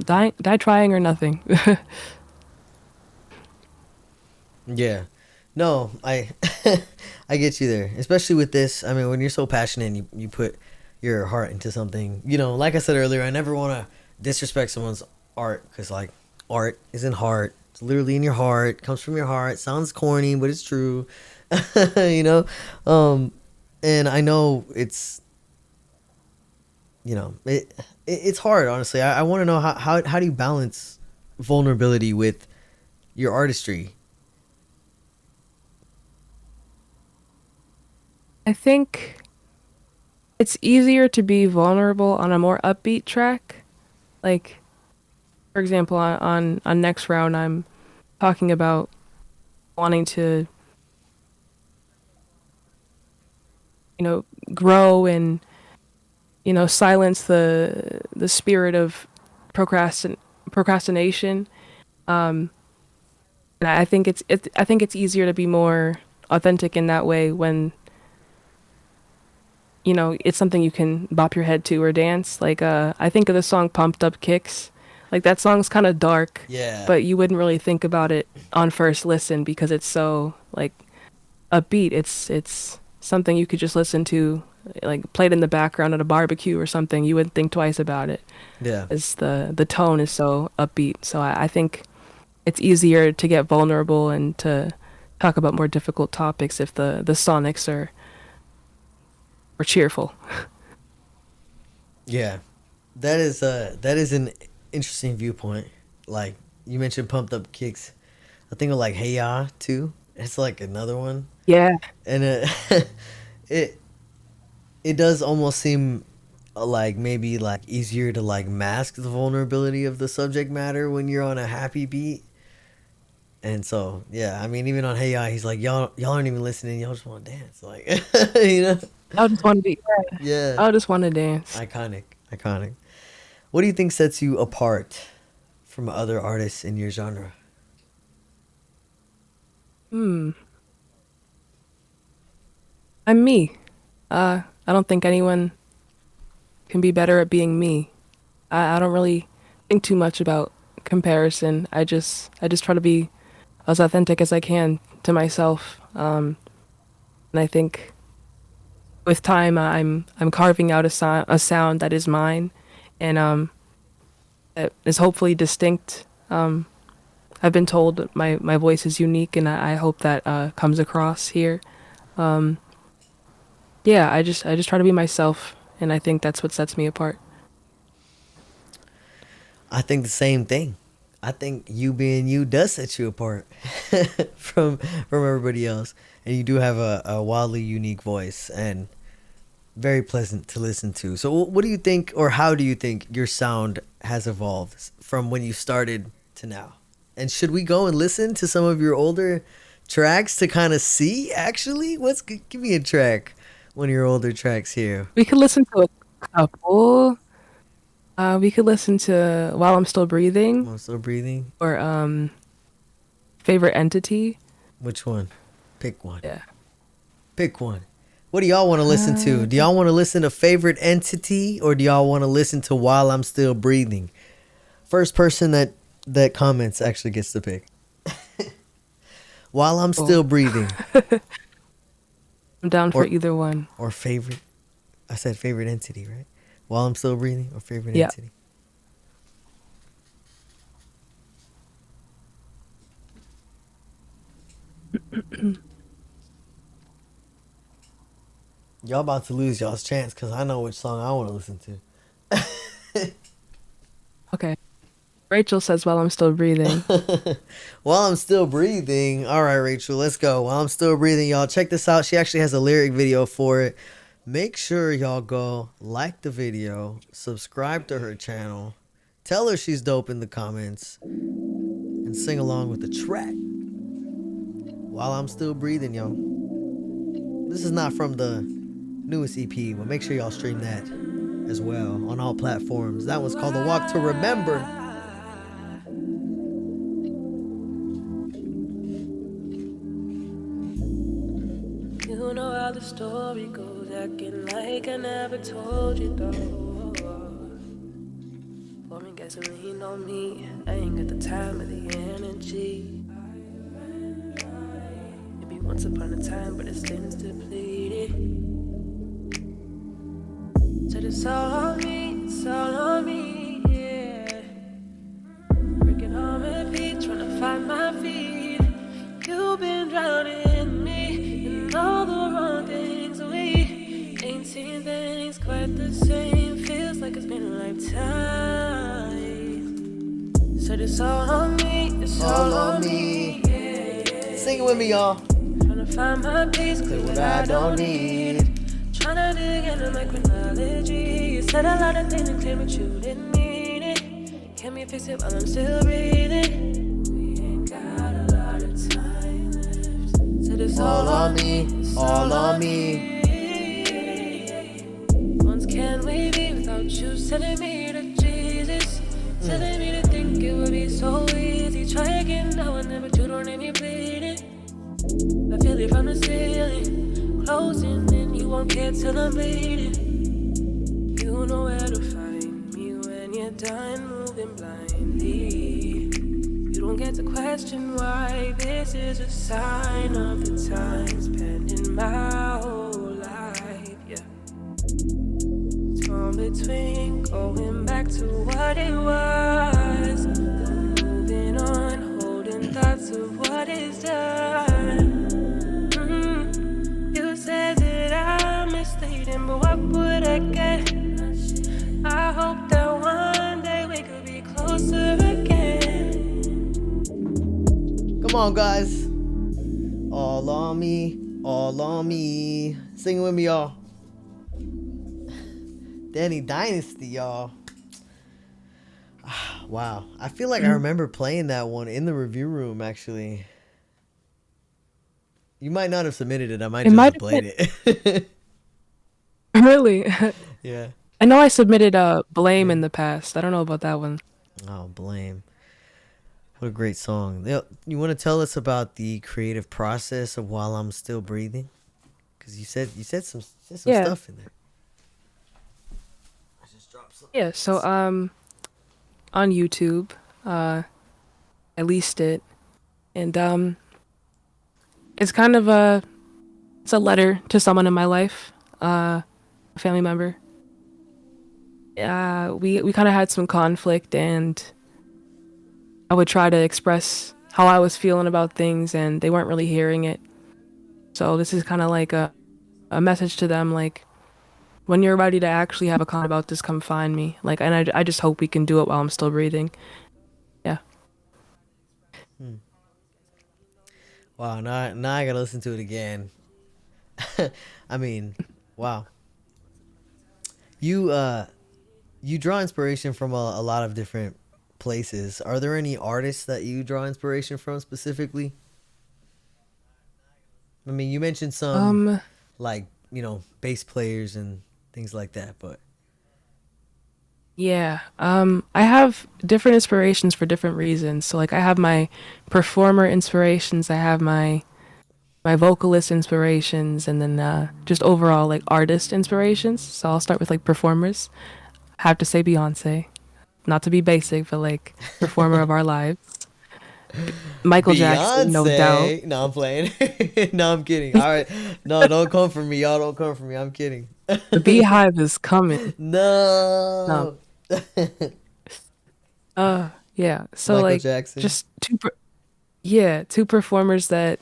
die trying or nothing. Yeah. No, I I get you there. Especially with this. I mean, when you're so passionate and you put your heart into something, like I said earlier, I never want to disrespect someone's art, cuz like art isn't heart. It's literally in your heart, comes from your heart. Sounds corny, but it's true. you know? And I know it's it's hard, honestly. I want to know how do you balance vulnerability with your artistry? I think it's easier to be vulnerable on a more upbeat track. Like, for example, on next round, I'm talking about wanting to, grow and, silence the spirit of procrastination. Um, and I think it's easier to be more authentic in that way when, it's something you can bop your head to or dance. Like, I think of the song Pumped Up Kicks. Like, that song's kind of dark, Yeah. but you wouldn't really think about it on first listen because it's so, like, upbeat. It's something you could just listen to, like, played in the background at a barbecue or something. You wouldn't think twice about it. Yeah. As the tone is so upbeat. So I think it's easier to get vulnerable and to talk about more difficult topics if the sonics are cheerful. Yeah. That is an interesting viewpoint. Like you mentioned pumped up kicks. I think of like Hey Ya too. It's like another one. Yeah. And it it does almost seem like maybe like easier to like mask the vulnerability of the subject matter when you're on a happy beat. And so, yeah, I mean, even on Hey Ya, he's like, y'all aren't even listening. Y'all just want to dance, like, you know? I just want to be. Yeah, I just want to dance. iconic, iconic. What do you think sets you apart from other artists in your genre? Hmm. I'm me. I don't think anyone can be better at being me. I don't really think too much about comparison. I just try to be as authentic as I can to myself. And I think with time, I'm carving out a sound that is mine, and that is hopefully distinct. I've been told my voice is unique, and I hope that comes across here. Um, yeah, I just try to be myself, and I think that's what sets me apart. I think the same thing. I think you being you does set you apart from everybody else, and you do have a wildly unique voice and very pleasant to listen to. So, what do you think, or how do you think your sound has evolved from when you started to now? And should we go and listen to some of your older tracks to kind of see actually give me a track, one of your older tracks here. We could listen to a couple. We could listen to While I'm Still Breathing, I'm still breathing. or Favorite Entity. Which one? Pick one. Yeah. Pick one. What do y'all want to listen to? Do y'all want to listen to Favorite Entity, or do y'all want to listen to While I'm Still Breathing? First person that comments actually gets to pick. While I'm Still Breathing. I'm down for Or either one. or favorite. I said Favorite Entity, right? While I'm Still Breathing or Favorite Yeah. Entity. Y'all about to lose y'all's chance because I know which song I want to listen to. Okay. Rachel says while I'm still breathing. While I'm still breathing. All right, Rachel, let's go. While I'm still breathing, y'all check this out. She actually has a lyric video for it. Make sure y'all go like the video, subscribe to her channel, tell her she's dope in the comments, and sing along with the track. While I'm still breathing, y'all. This is not from the newest EP, but make sure y'all stream that as well on all platforms. That one's called The Walk to Remember. You know how the story goes, acting like I never told you though. Pouring gasoline on me, I ain't got the time or the energy. Maybe once upon a time, but it's since depleted. Said it's all on me, it's all on me, yeah. Working on repeat, trying to find my feet. You've been drowning me in all the wrong things. We ain't seen things quite the same. Feels like it's been a lifetime. Said it's all on me, it's all on me. Yeah. Sing it with me, y'all. Trying to find my peace, clear what I don't need. Trying to dig into my chronology. You said a lot of things and claimed that you didn't mean it. Can we fix it while I'm still breathing? We ain't got a lot of time left. Said it's all on me, it's all on me. Once can we be without you sending me to Jesus? Telling me to think it would be so easy. Try again now and then, but you don't let me bleed it. I feel it from the ceiling, closing in. You won't care till I'm bleeding. You know where to find me when you're done moving blindly. You don't get to question why. This is a sign of the time spent in my whole life. Yeah, torn between going back to what it was, then moving on, holding thoughts of what is done. You said that I misleading, but what would I get? I hope that one day we could be closer again. Come on, guys. All on me, all on me. Sing it with me, y'all. Dani Dynasty, y'all. Wow. I feel like I remember playing that one in the review room, actually. You might not have submitted it. I might just have played it. Really? Yeah. I know I submitted Blame in the past. I don't know about that one. Oh, Blame. What a great song. You want to tell us about the creative process of While I'm Still Breathing? Because you said some stuff in there. I just dropped some. Yeah, so on YouTube, I leased it, and it's kind of it's a letter to someone in my life, a family member. We kind of had some conflict, and I would try to express how I was feeling about things, and they weren't really hearing it. So this is kind of like a message to them, like, when you're ready to actually have a con about this, come find me. Like, and I just hope we can do it while I'm still breathing. Yeah. Wow, now I gotta listen to it again. I mean, wow. You draw inspiration from a lot of different places. Are there any artists that you draw inspiration from specifically? I mean, you mentioned some like, bass players and things like that, but Yeah. I have different inspirations for different reasons. So like I have my performer inspirations, I have my vocalist inspirations, and then just overall like artist inspirations. So I'll start with like performers. I have to say Beyonce. Not to be basic, but like performer of our lives. Michael Jackson, no doubt. No, I'm playing. No, I'm kidding. All right. No, don't come for me. Y'all don't come for me. I'm kidding. The Beehive is coming. No. Yeah. So Michael like Jackson. just two performers that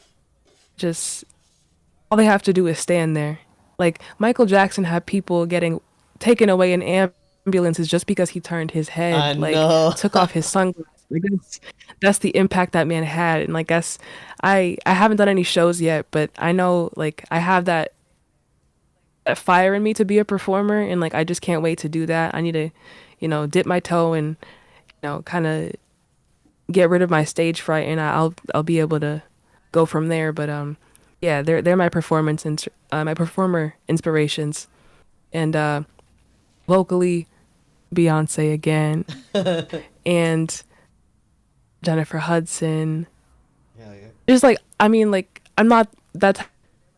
just all they have to do is stand there. Like Michael Jackson had people getting taken away in ambulances just because he turned his I head, like know. took off his sunglasses. Like that's the impact that man had. And like that's I haven't done any shows yet, but I know like I have that fire in me to be a performer, and like I just can't wait to do that. I need to, dip my toe and kind of get rid of my stage fright, and I'll be able to go from there. But yeah, they're my my performer inspirations, and vocally Beyonce again, and Jennifer Hudson. Hell yeah. Just like I mean, like I'm not that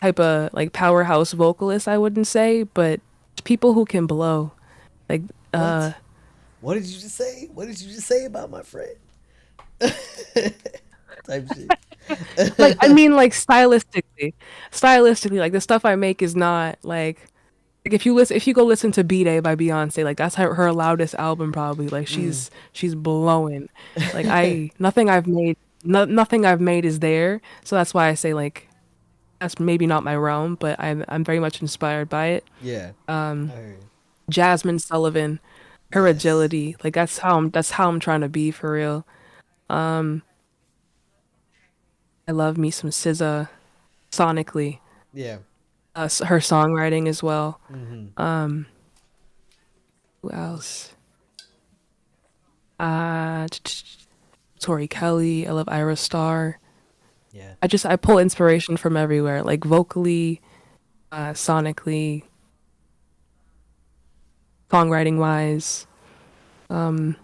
type of like powerhouse vocalist, I wouldn't say, but people who can blow, like What? What did you just say? What did you just say about my friend? Type shit. like I mean like stylistically like the stuff I make is not like if you go listen to B Day by Beyonce, like that's her loudest album probably. Like Mm. she's blowing. Like I nothing I've made nothing I've made is there. So that's why I say like that's maybe not my realm, but I'm very much inspired by it. Yeah. I heard you. Jasmine Sullivan, her Yes. agility, like that's how I'm trying to be for real. I love me some SZA sonically. Yeah. Her songwriting as well. Hmm. Who else? Uh, Tori Kelly. I love Ira Star. Yeah. I pull inspiration from everywhere, like vocally, sonically, songwriting wise. Um,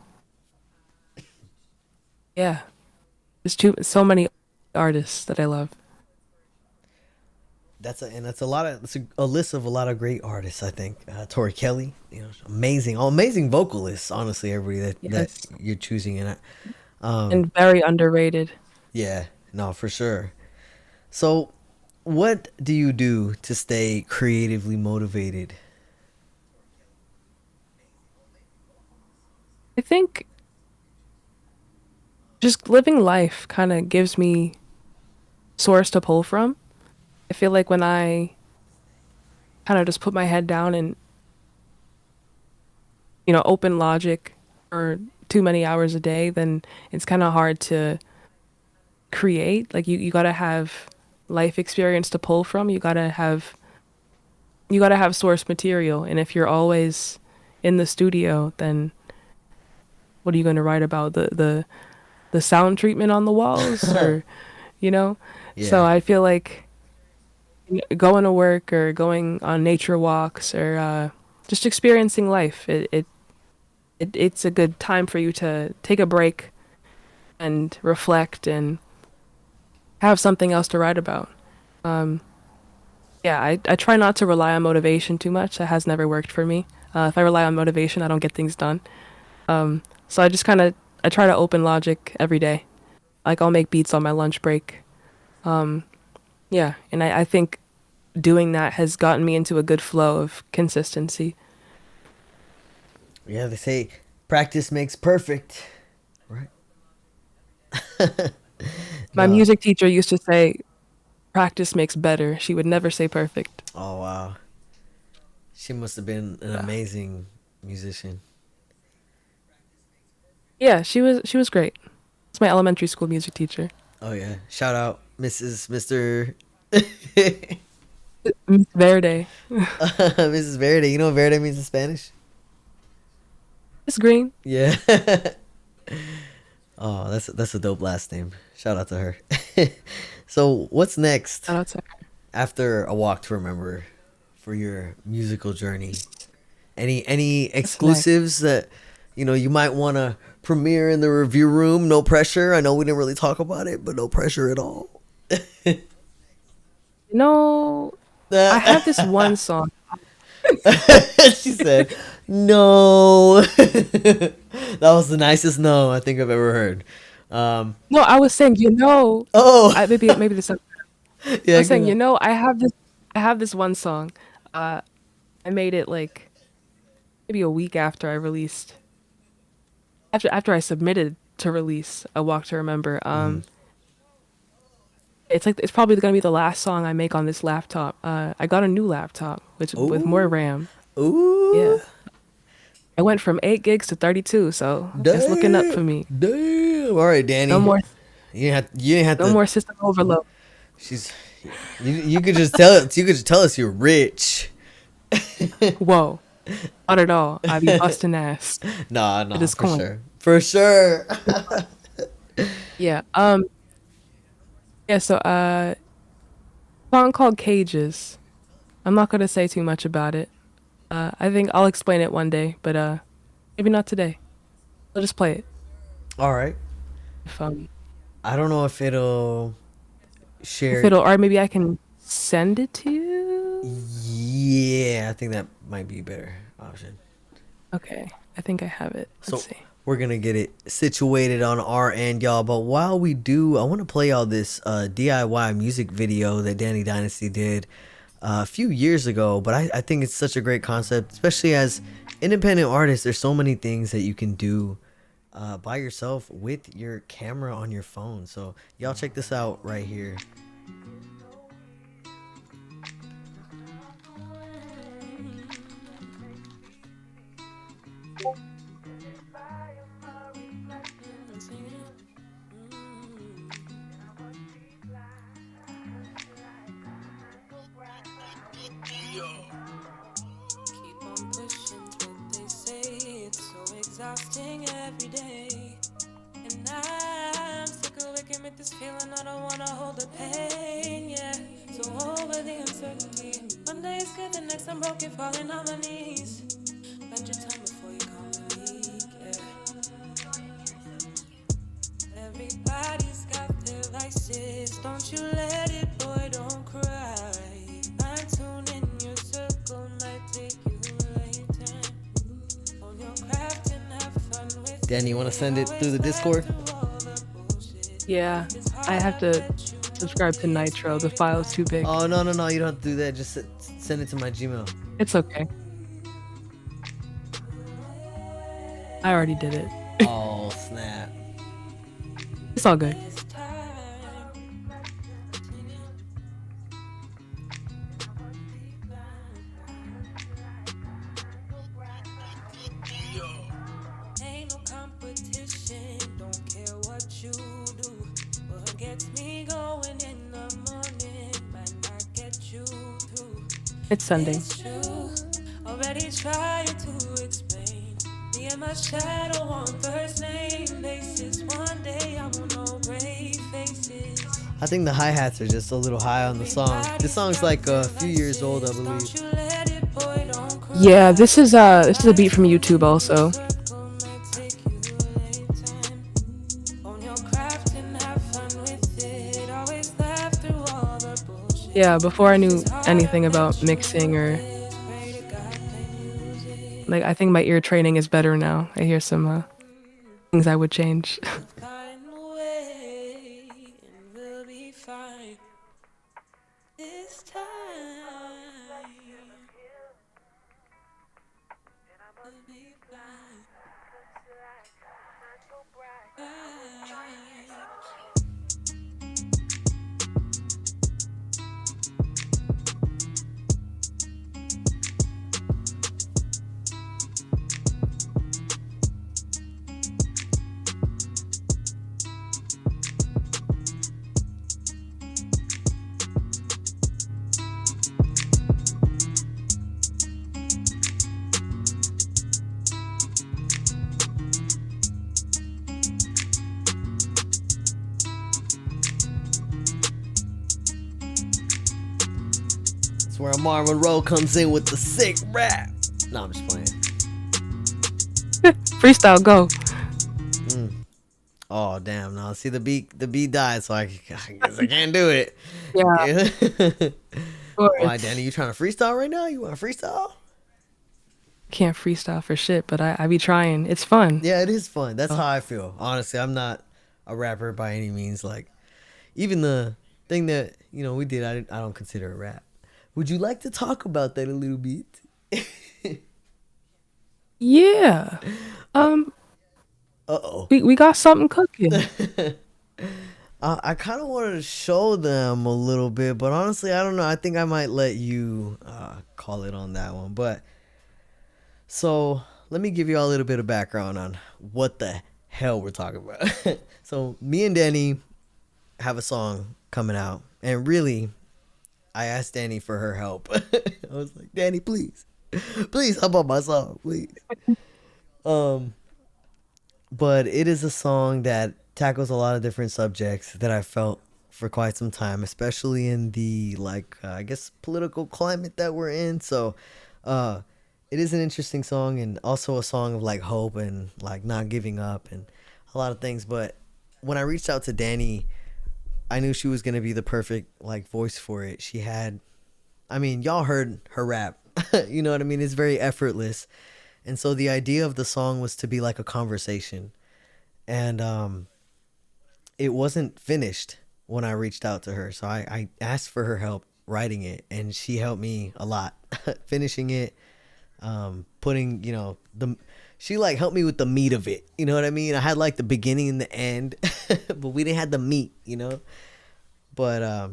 yeah, there's so many artists that I love. That's a lot of that's a list of a lot of great artists. I think Tori Kelly, amazing, amazing vocalists. Honestly, everybody that Yes, you're choosing, and um, and very underrated. yeah, no, for sure. So, what do you do to stay creatively motivated? I think just living life kind of gives me source to pull from. I feel like when I kind of just put my head down and open logic for too many hours a day, then it's kind of hard to create. Like you got to have life experience to pull from. You got to have source material. And if you're always in the studio, then what are you going to write about? The sound treatment on the walls or you know? So Yeah, I feel like going to work or going on nature walks or just experiencing life, it's a good time for you to take a break and reflect and have something else to write about. Um, yeah, I try not to rely on motivation too much. That has never worked for me. If I rely on motivation, I don't get things done. So I just kind of I try to open logic every day. Like I'll make beats on my lunch break. Yeah, and I think doing that has gotten me into a good flow of consistency. yeah. They say practice makes perfect, right? My No. music teacher used to say, "Practice makes better." She would never say perfect. Oh wow, she must have been an Yeah, amazing musician. yeah, she was great. It's my elementary school music teacher, Oh yeah, shout out Mrs. Mister Miss Verde. Mrs. Verde. You know what Verde means in Spanish? It's green. Yeah. Oh, that's a dope last name. Shout out to her. So, what's next Shout out to her. after a walk to remember for your musical journey? Any What's next? exclusives that you might want to premiere in the review room? No pressure. I know we didn't really talk about it, but no pressure at all. No, I have this one song. She said, "No." That was the nicest no I think I've ever heard. No, I was saying, Oh, maybe this. I yeah, was saying, go I have this one song. Uh, I made it like maybe a week after I released, after I submitted to release A Walk to Remember. ahead. it's probably gonna be the last song I make on this laptop. I got a new laptop, which with more Ooh, RAM. ooh, Yeah, I went from 8 gigs to 32, so it's looking up damn, for me. damn. All right, No Danny. more, You didn't have no to. more system overload. She's. You could just tell us. You could just tell us you're rich. Whoa, not at all. I be busting ass. Nah, It nah, is for coin. sure, for sure. Yeah. Yeah. So song called Cages. I'm not gonna say too much about it. I think I'll explain it one day, but maybe not today. I'll just play it. All right. If I don't know if it'll if share. it'll, or maybe I can send it to you. Yeah, I think that might be a better option. Okay, I think I have it. Let's So see. we're gonna get it situated on our end, y'all. But while we do, I want to play y'all this DIY music video that Dani Dynasty did a few years ago. But I think it's such a great concept, especially as independent artists. There's so many things that you can do by yourself with your camera on your phone. So y'all check this out right here. Keep on pushing what they say. It's so exhausting every day. And I'm sick of waking with this feeling. I don't wanna hold the pain, yeah. So over the uncertainty. One day it's good, the next I'm broken, falling on my knees. Let your time before you call me weak, yeah. Everybody's got their vices. Don't you let it, boy, don't cry. Fine tune in your circle might take you later. Own your craft and have fun with Danny, you want to send it through the Discord? Yeah, I have to subscribe to Nitro. The file's too big. Oh no, no, no! You don't have to do that. Just send it to my Gmail. It's okay. I already did it. Oh snap! It's all good. Ain't no competition, don't care what you do. What gets me going in the morning might not get you through. It's Sunday. It's true, already trying to explain. Me and my shadow on first name basis. One day I will know gray faces. I think the hi-hats are just a little high on the song. This song's like a few years old, I believe. Don't you let it, boy, don't cry. Yeah, this is a beat from YouTube also. Circle might take you later. Own your craft and have fun with it. Always laugh through all the bullshit. Yeah, before I knew anything about mixing or Pray to God they use it. like, I think my ear training is better now. I hear some things I would change. Got in the way and we'll be fine this time. We'll be fine. It's where Amar Monroe comes in with the sick rap. No, I'm just playing. Freestyle, go. Oh damn! No, see the beat died, so I guess I can't do it. Yeah. Why, Danny? You trying to freestyle right now? You want to freestyle? Can't freestyle for shit, but I be trying. It's fun. Yeah, it is fun. That's how I feel. Honestly, I'm not a rapper by any means. Like, even the thing that we did, I don't consider a rap. Would you like to talk about that a little bit? Yeah. Uh-oh. We got something cooking. I kind of wanted to show them a little bit, but honestly, I don't know. I think I might let you call it on that one. But so let me give you all a little bit of background on what the hell we're talking about. So me and Danny have a song coming out, and really, I asked Danny for her help. I was like, Danny, please, please help out my song, please. Um, but it is a song that tackles a lot of different subjects that I felt for quite some time, especially in the I guess political climate that we're in. So, uh, it is an interesting song and also a song of like hope and like not giving up and a lot of things. But when I reached out to Danny, I knew she was gonna be the perfect like voice for it. She had, I mean, y'all heard her rap. You know what I mean? It's very effortless. And so the idea of the song was to be like a conversation. And it wasn't finished when I reached out to her. So I asked for her help writing it, and she helped me a lot finishing it, putting, she like helped me with the meat of it. You know what I mean? I had like the beginning and the end, but we didn't have the meat. But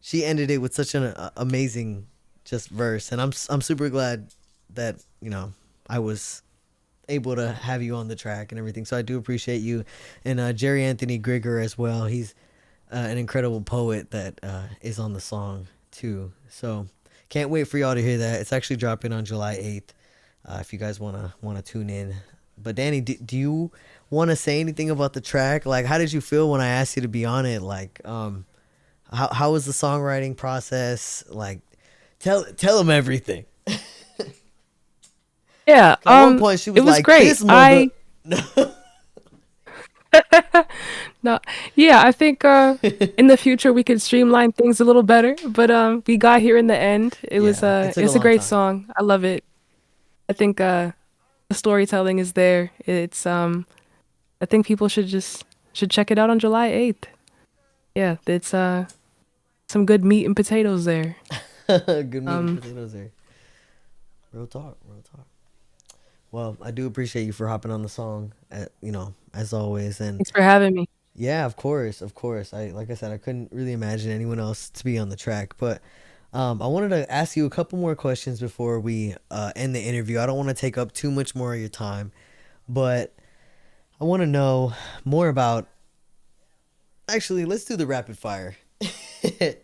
she ended it with such an amazing just verse. And I'm super glad that, I was able to have you on the track and everything. So I do appreciate you. And Jerry Anthony Grigger as well. He's an incredible poet that is on the song too. So can't wait for y'all to hear that. It's actually dropping on July 8th. If you guys want to tune in. But Danny, do you want to say anything about the track? Like, how did you feel when I asked you to be on it? Like, how was the songwriting process? Like, tell them everything. Yeah, At one point, she was it was like, great. "This mother." No, yeah, I think in the future we could streamline things a little better, but we got here in the end. It was Yeah, it took a it's a long great time. song. I love it. I think the storytelling is there. It's I think people should check it out on July 8th. Yeah, it's some good meat and potatoes there. Good meat and Um, potatoes there. Real talk, real talk. Well, I do appreciate you for hopping on the song, as always. And Thanks for having me. yeah, of course, of course. Like I said, I couldn't really imagine anyone else to be on the track. But I wanted to ask you a couple more questions before we end the interview. I don't want to take up too much more of your time, but I want to know more about. Actually, let's do the rapid fire. I'm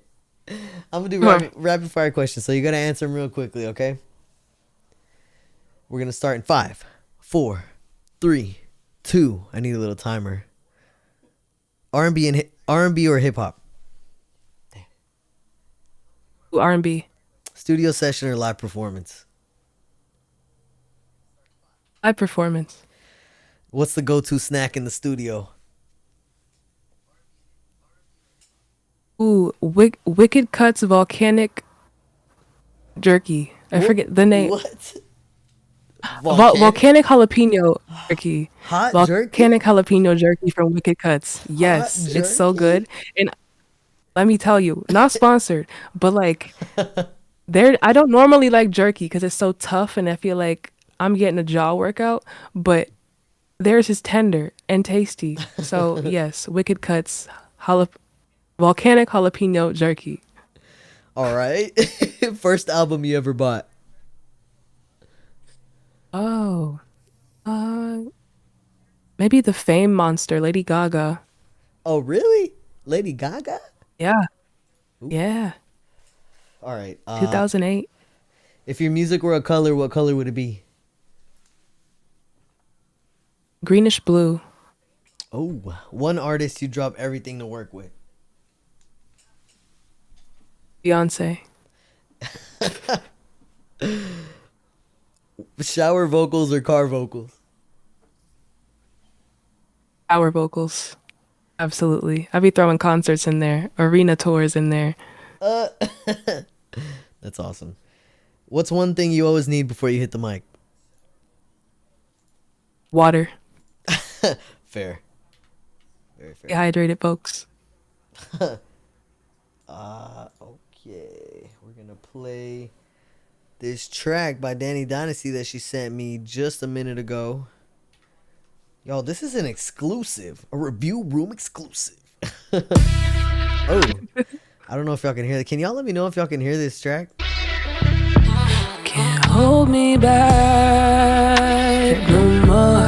gonna do Sure. rapid fire questions, so you gotta answer them real quickly, okay? We're gonna start in 5, 4, 3, 2. I need a little timer. R&B or hip hop? R&B. Studio session or live performance? Live performance. What's the go-to snack in the studio? Ooh, Wicked Cuts volcanic jerky. I forget the name. What? Volcanic Volcanic jalapeno jerky. hot jerky? Volcanic jalapeno jerky from Wicked Cuts. Hot Yes, it's so jerky? good. And let me tell you, not sponsored, but like there I don't normally like jerky because it's so tough and I feel like I'm getting a jaw workout, but theirs is tender and tasty. So yes, Wicked Cuts volcanic jalapeno jerky. All right. First album you ever bought? Oh, uh, maybe the Fame Monster, Lady Gaga. Oh, really? Lady Gaga? Yeah, Ooh. yeah, All right. 2008. If your music were a color, what color would it be? Greenish blue. Oh, one artist you drop everything to work with. Beyonce. Shower vocals or car vocals? Power vocals. Absolutely. I'd be throwing concerts in there, arena tours in there. Uh, that's awesome. What's one thing you always need before you hit the mic? Water. Fair. Very fair. Dehydrated folks. Okay. We're gonna play this track by Dani Dynasty that she sent me just a minute ago. Y'all, this is an exclusive, a review room exclusive. Oh, I don't know if y'all can hear it. Can y'all let me know if y'all can hear this track? Can't hold me back no more.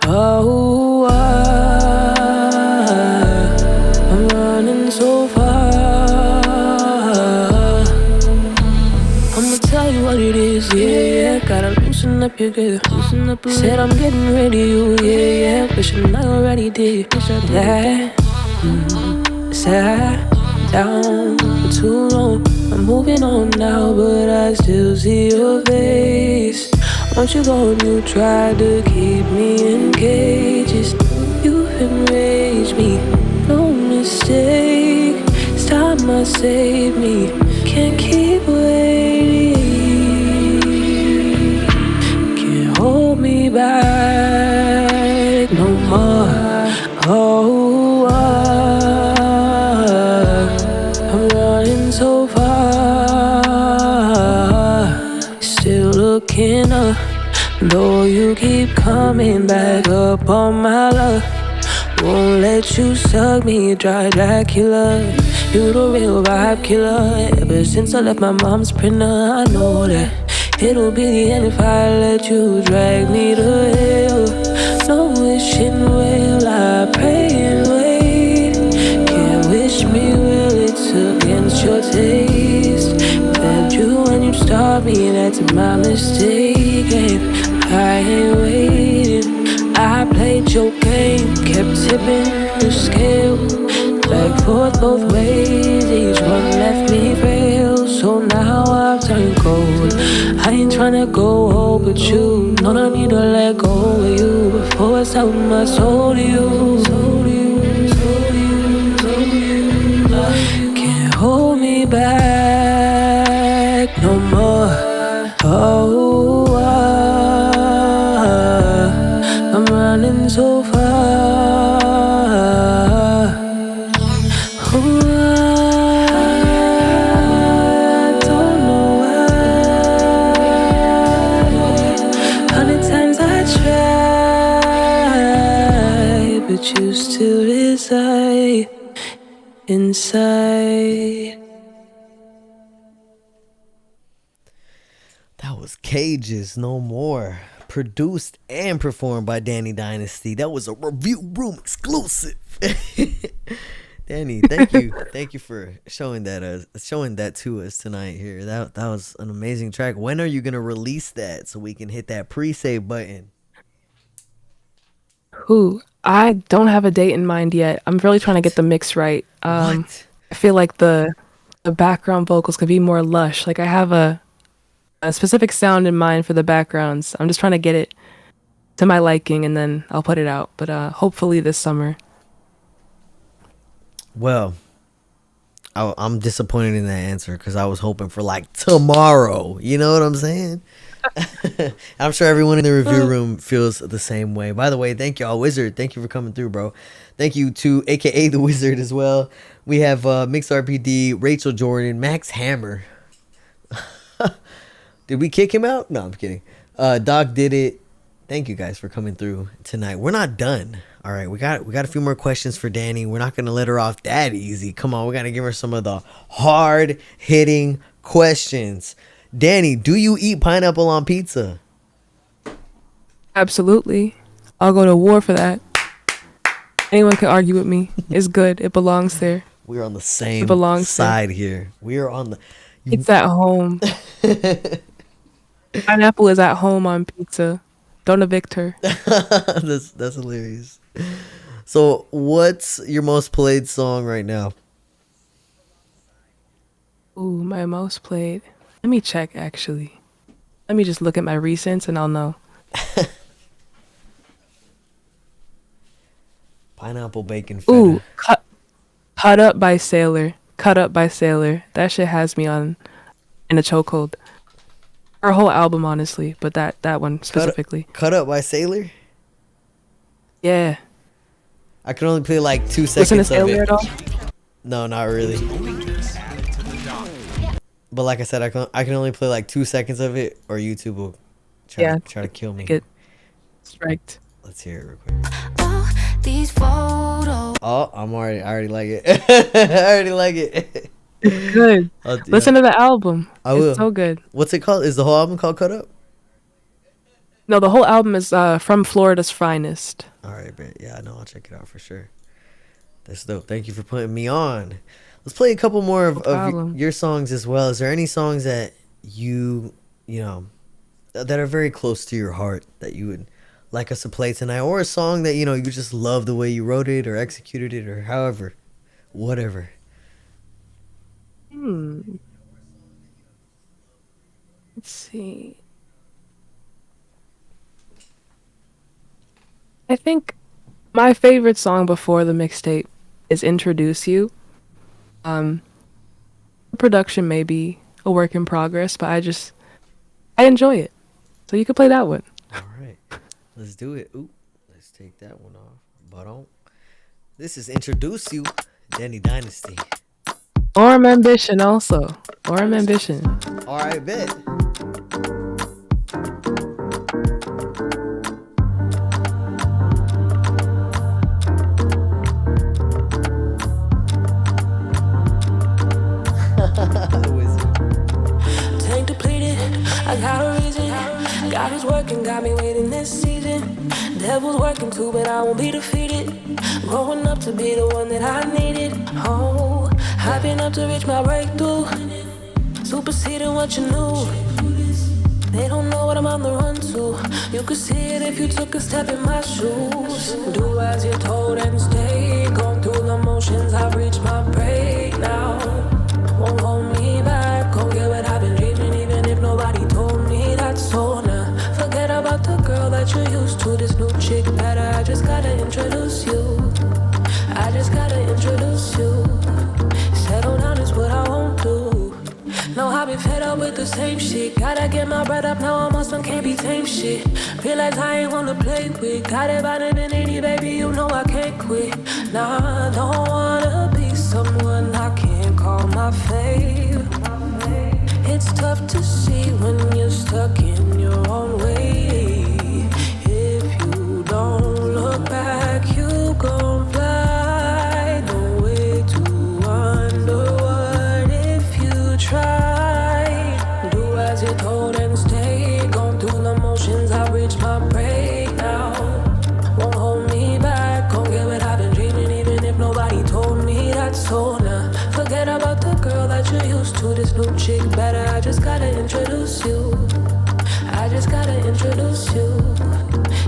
Oh, I'm running so far. I'ma tell you what it is, yeah. Gotta loosen up your grip. Said I'm getting ready, you, yeah. Wishing I already did. That sat down for too long. I'm moving on now, but I still see your face. Won't you go and you try to keep me in cages? You've enraged me, no mistake. It's time I save me, can't keep waiting. Can't hold me back no more. Oh, I'm running so far, still looking up, though you keep coming back up on my luck. Won't let you suck me dry, Dracula. You the real vibe killer. Ever since I left my mom's printer, I know that it'll be the end if I let you drag me to hell. No wishing well, I pray and wait. Can't wish me well, it's against your taste. That you when you start me, that's my mistake. And I ain't waiting. I played your game, kept tipping the scale. Back forth both ways, each one left me frail. So now I've turned cold. I ain't tryna go hold but you. No, I need to let go of you before I sell my soul to you. Can't hold me back no more. Oh, I'm running so far. Oh, I don't know why. 100 times I tried, but you still reside inside. That was Cages No More, produced and performed by Dani Dynasty. That was a review room exclusive. Danny, thank you for showing that to us tonight here. That was an amazing track. When are you gonna release that so we can hit that pre-save button? Ooh, I don't have a date in mind yet. I'm really trying to get the mix right. What? I feel like the background vocals could be more lush. Like I have a specific sound in mind for the backgrounds. I'm just trying to get it to my liking, and then I'll put it out. But hopefully this summer. Well, I'm disappointed in that answer because I was hoping for like tomorrow. You know what I'm saying? I'm sure everyone in the review room feels the same way. By the way, thank y'all, Wizard. Thank you for coming through, bro. Thank you to AKA the Wizard as well. We have Mix RPD, Rachel Jordan, Max Hammer. Did we kick him out? No, I'm kidding. Doc did it. Thank you guys for coming through tonight. We're not done. All right, we got a few more questions for Dani. We're not gonna let her off that easy. Come on, we gotta give her some of the hard hitting questions. Dani, do you eat pineapple on pizza? Absolutely. I'll go to war for that. Anyone can argue with me. It's good. It belongs there. We're on the same belongs side here. We are on the. It's at home. Pineapple is at home on pizza. Don't evict her. That's hilarious. So, what's your most played song right now? Ooh, my most played. Let me check, actually. Let me just look at my recents and I'll know. Pineapple bacon feta. Ooh, cut up by Sailor. Cut Up by Sailor. That shit has me on in a chokehold. Her whole album, honestly, but that one specifically. Cut Up by Sailor? Yeah. I can only play like 2 Listen to seconds of Sailor it. at all? No, not really. But like I said, I can only play like 2 seconds of it, or YouTube will try to kill me. Get striked. Let's hear it real quick. Oh, these these photos. Oh, I already like it. I already like it. It's good. Listen to the album. I will. It's so good. What's it called? Is the whole album called Cut Up? No, the whole album is From Florida's Finest. All right, man. Yeah, I know. I'll check it out for sure. That's dope. Thank you for putting me on. Let's play a couple more of your songs as well. Is there any songs that you know, that are very close to your heart that you would like us to play tonight? Or a song that, you know, you just love the way you wrote it or executed it or however, whatever. Let's see. I think my favorite song before the mixtape is Introduce You. Production may be a work in progress, but I enjoy it. So you could play that one. All right. Let's do it. Ooh, let's take that one off. But this is Introduce You, Dani Dynasty. Orm Ambition also. Orm Ambition. All right, bet. Tank depleted, I got a reason. God is working, got me waiting this season. Devil's working too, but I won't be defeated. Growing up to be the one that I needed. Oh, I've been up to reach my breakthrough. Superseding what you knew. They don't know what I'm on the run to. You could see it if you took a step in my shoes. Do as you're told and stay. Going through the motions, I've reached my break now. Won't hold me back, gon' get what I've been dreaming. Even if nobody told me that. So now, forget about the girl that you're used to. This new chick better, I just gotta introduce you. I just gotta introduce you. Settle down is what I won't do. No, I've been fed up with the same shit. Gotta get my bread up, now I'm on some can't be tame shit. Realize I ain't wanna play with. Got it by divinity, baby, you know I can't quit. Nah, I don't wanna be someone I can't call my fave. It's tough to see when you're stuck in your own way. If you don't look back, you gon' fly. No way to wonder what if you try. Do as you're told and stay. Going through the motions, I've reached my break now. Won't hold me back, gon' get what I've been dreaming. Even if nobody told me that. So now, forget about the girl that you're used to. This new chick better, I just gotta introduce you. I just gotta introduce you.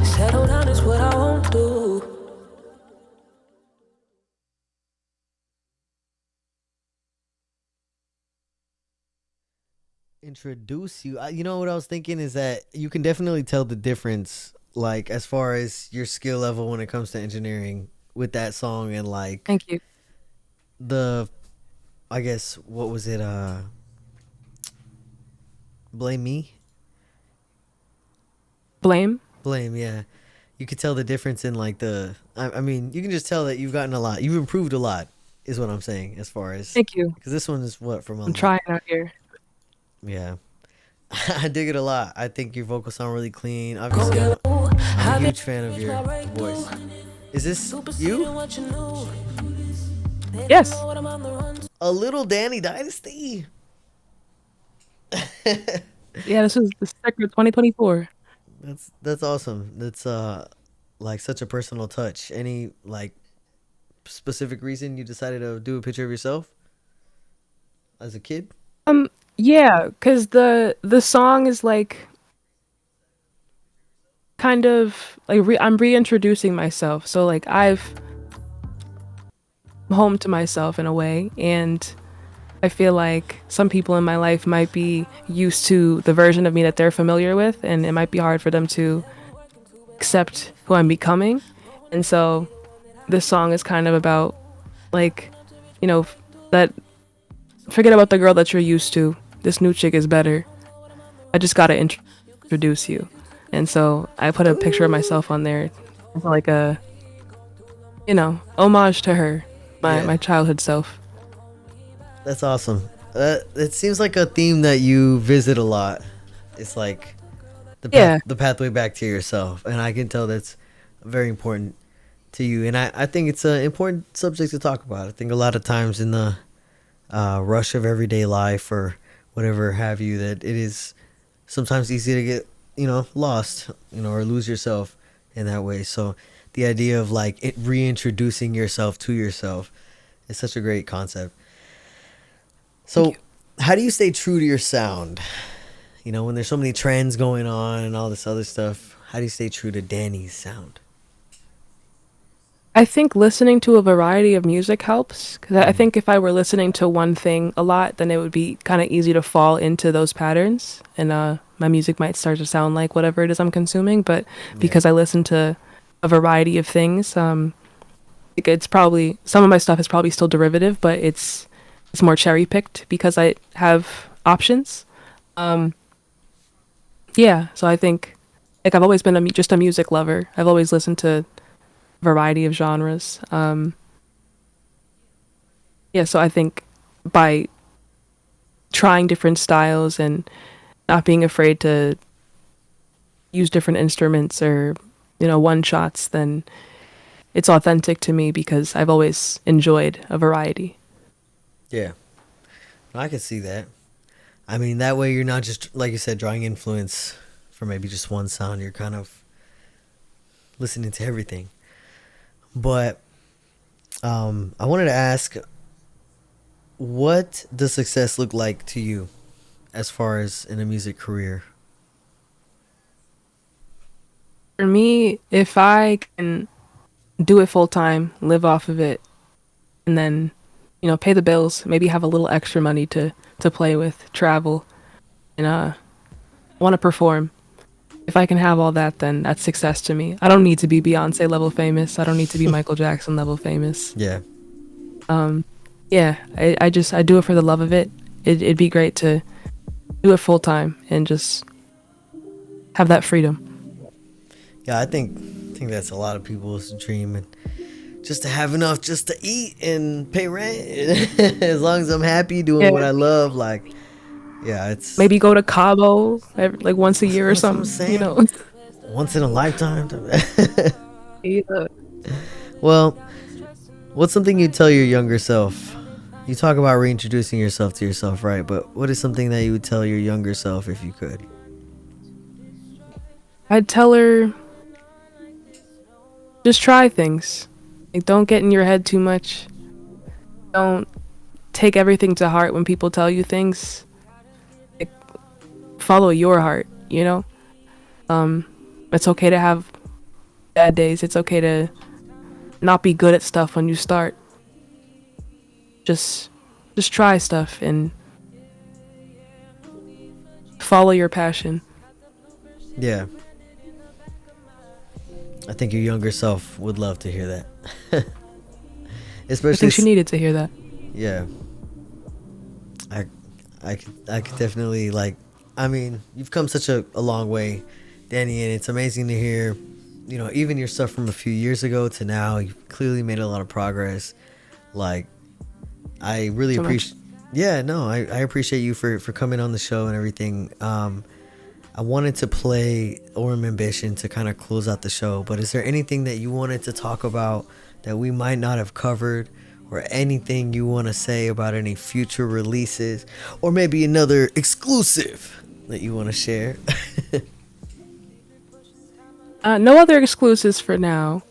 Settle down is what I won't do. Introduce You. You know what I was thinking is that you can definitely tell the difference, like as far as your skill level when it comes to engineering with that song and like Thank you. I guess what was it? Blame Me. Blame. Yeah. You could tell the difference in like I mean, you can just tell that you've gotten a lot. You've improved a lot, is what I'm saying. As far as Thank you. because this one is what from I'm trying out here. Yeah. I dig it a lot. I think your vocals sound really clean. Obviously, I'm a huge fan of your voice. Is this you? Yes. A little Dani Dynasty? Yeah, this is the second 2024. That's awesome. That's like such a personal touch. Any like specific reason you decided to do a picture of yourself as a kid? Yeah, because the song is like kind of like I'm reintroducing myself. So like I'm home to myself in a way, and I feel like some people in my life might be used to the version of me that they're familiar with, and it might be hard for them to accept who I'm becoming. And so this song is kind of about like, you know, that forget about the girl that you're used to. This new chick is better. I just gotta introduce you. And so I put a picture of myself on there, like a, you know, homage to her, my childhood self. That's awesome. It seems like a theme that you visit a lot. It's like the pathway back to yourself, and I can tell that's very important to you? And I think it's an important subject to talk about. I think a lot of times in the rush of everyday life or whatever have you, that it is sometimes easy to get, lost, or lose yourself in that way. So the idea of like reintroducing yourself to yourself is such a great concept. So how do you stay true to your sound? When there's so many trends going on and all this other stuff, how do you stay true to Dani's sound? I think listening to a variety of music helps, because I think if I were listening to one thing a lot, then it would be kind of easy to fall into those patterns, and my music might start to sound like whatever it is I'm consuming. But because I listen to a variety of things, it's probably, some of my stuff is probably still derivative, but it's more cherry picked because I have options. Yeah, so I think like I've always been just a music lover. I've always listened to variety of genres. So I think by trying different styles and not being afraid to use different instruments or one shots, then it's authentic to me because I've always enjoyed a variety. Yeah, I can see that. I mean, that way you're not just, like you said, drawing influence for maybe just one sound. You're kind of listening to everything. But I wanted to ask, what does success look like to you as far as in a music career? For me, if I can do it full time, live off of it, and then, pay the bills, maybe have a little extra money to play with, travel, and want to perform. If I can have all that, then that's success to me. I don't need to be Beyonce level famous. I don't need to be Michael Jackson level famous. Yeah. I do it for the love of it. It'd be great to do it full time and just have that freedom. Yeah, I think that's a lot of people's dream, and just to have enough just to eat and pay rent. As long as I'm happy doing what I love, like, yeah, it's maybe go to Cabo like once a year or something. Once in a lifetime. Yeah. Well, what's something you'd tell your younger self? You talk about reintroducing yourself to yourself, right? But what is something that you would tell your younger self if you could? I'd tell her, just try things. Like, don't get in your head too much. Don't take everything to heart when people tell you things. Like, follow your heart, It's okay to have bad days. It's okay to not be good at stuff when you start. Just try stuff and follow your passion. Yeah. I think your younger self would love to hear that. Especially, I think she needed to hear that. Yeah. I could definitely, like, I mean, you've come such a long way, Dani, and it's amazing to hear, even your stuff from a few years ago to now. You've clearly made a lot of progress. Like, I really appreciate. Yeah, no, I appreciate you for coming on the show and everything. I wanted to play Orm Ambition to kind of close out the show, but is there anything that you wanted to talk about that we might not have covered, or anything you want to say about any future releases, or maybe another exclusive that you want to share? No other exclusives for now,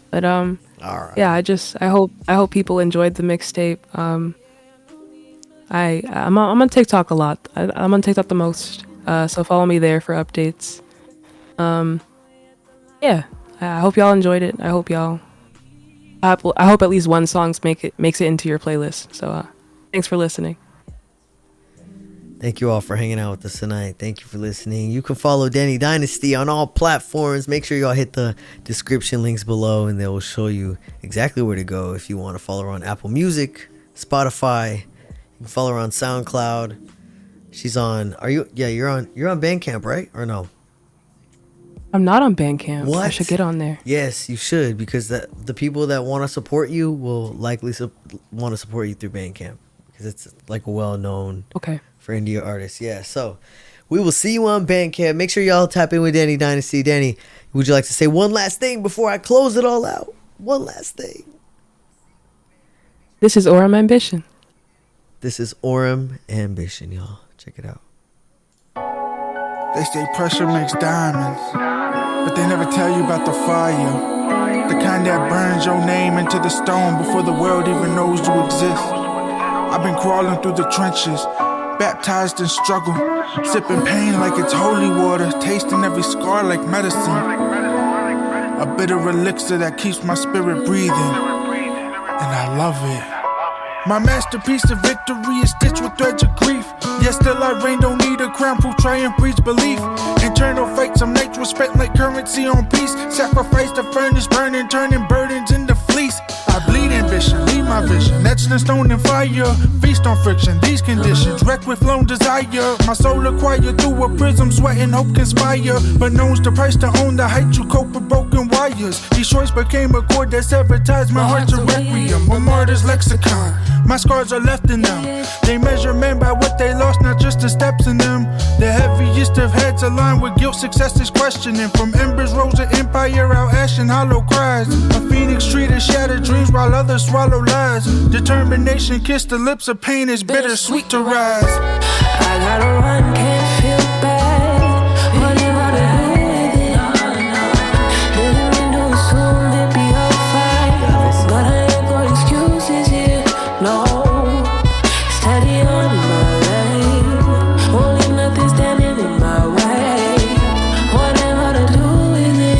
but all right. yeah, I hope people enjoyed the mixtape. I'm on TikTok a lot. I'm on TikTok the most. So follow me there for updates. Yeah, I hope y'all enjoyed it. I hope at least one song makes it into your playlist. So thanks for listening. Thank you all for hanging out with us tonight. Thank you for listening. You can follow Dani Dynasty on all platforms. Make sure y'all hit the description links below, and they will show you exactly where to go if you want to follow her on Apple Music, Spotify. You can follow her on SoundCloud. She's on. You're on Bandcamp, right? Or no? I'm not on Bandcamp. What? I should get on there. Yes, you should, because the people that want to support you will likely want to support you through Bandcamp, because it's like a well-known for indie artists. Yeah, so we will see you on Bandcamp. Make sure y'all tap in with Dani Dynasty. Dani, would you like to say one last thing before I close it all out? one last thing. This is Orem Ambition. This is Orem Ambition, y'all. Check it out. They say pressure makes diamonds, but they never tell you about the fire. The kind that burns your name into the stone before the world even knows you exist. I've been crawling through the trenches, baptized in struggle, sipping pain like it's holy water, tasting every scar like medicine. A bitter elixir that keeps my spirit breathing, and I love it. My masterpiece of victory is stitched with threads of grief. Yet still I reign, don't need a crown, proof triumph breeds belief. Internal fight, some nights were spent like currency on peace. Sacrifice the furnace burning, turning burdens into fleece. I bleed ambition, lead my vision, etched in stone and fire. Feast on friction, these conditions, wrecked with lone desire. My soul acquired through a prism, sweat and hope conspire. But known's the price to own the height you cope with broken wires. These choice became a chord that severed ties, my heart's a requiem, a martyr's lexicon. My scars are left in them. They measure men by what they lost, not just the steps in them. The heaviest of heads aligned with guilt, success is questioning. From embers rose an empire out ash and hollow cries. A phoenix tree to shatter dreams while others swallow lies. Determination kissed the lips of pain is bittersweet to rise. I gotta run, can't feel bad. What am I to do with it? Living into a soon, it be all fine. But I ain't got excuses here, no. Steady on my lane, won't leave nothing standing in my way. What am I to do with it?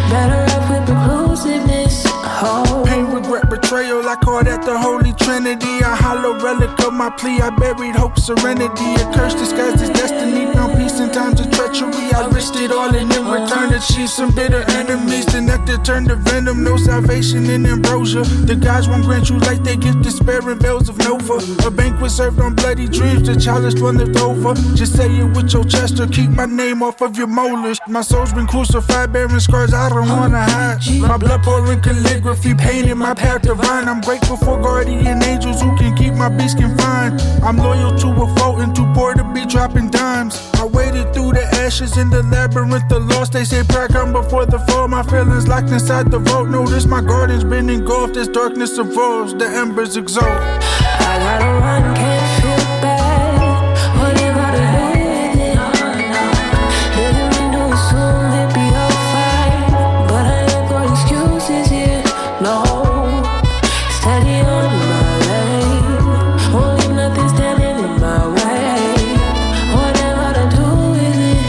Better off with reclusiveness. Oh. Pain, regret, betrayal, I call that the Holy Trinity. A hollow relic of my plea, I buried hope, serenity. A curse disguised as destiny, found peace in times of treachery. I risked it all and in return achieved some bitter enemies. The nectar turned to venom, no salvation in ambrosia. The gods won't grant you like they give despair in veils of Nova. A banquet served on bloody dreams, the chalice one left over. Just say it with your chest or keep my name off of your molars. My soul's been crucified, bearing scars I don't wanna hide. My blood pouring calligraphy, painting my path divine. I'm grateful for guardian angels who can keep my beast confined. I'm loyal to a foe and too poor to be dropping dimes. I waded through the ashes in the labyrinth of lost. They say prayer come before the fall. My feelings locked inside the vault. Notice my garden's been engulfed as darkness evolves. The embers exalt. I gotta run, can't feel bad. What am I to do with it? Living into a soon, it be all fine. But I ain't got excuses here, no. Steady on my lane, won't leave nothing standing in my way. What am I to do with it?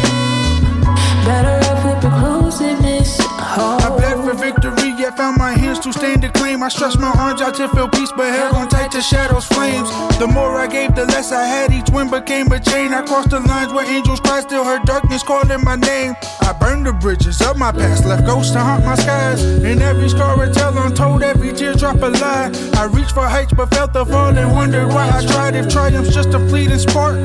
Better off with reclusiveness. I bled for victory, yet found my hands too stained to claim. I stretched my arms out to feel peace, but held on tight to shadows' flames. The more I gave, the less I had. Each wind became a chain. I crossed the lines where angels cried, still heard darkness calling my name. I burned the bridges of my past, left ghosts to haunt my skies. In every scar a tale untold, every teardrop a lie. I reached for heights but felt the fall and wondered why I tried. If triumph's just a fleeting spark,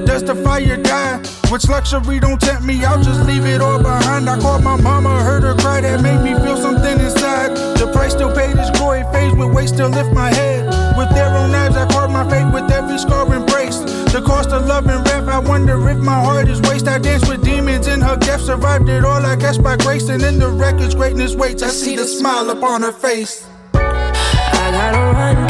does the fire die? Which luxury don't tempt me, I'll just leave it all behind. I called my mama, heard her cry, that made me feel something inside. The price still paid is glory fades, with weight still lift my head. With their own knives I carved my fate with every scar embraced. The cost of love and rap, I wonder if my heart is waste. I dance with demons in her gift, survived it all I guess by grace. And in the wreckage greatness waits, I see the smile upon her face. I gotta run,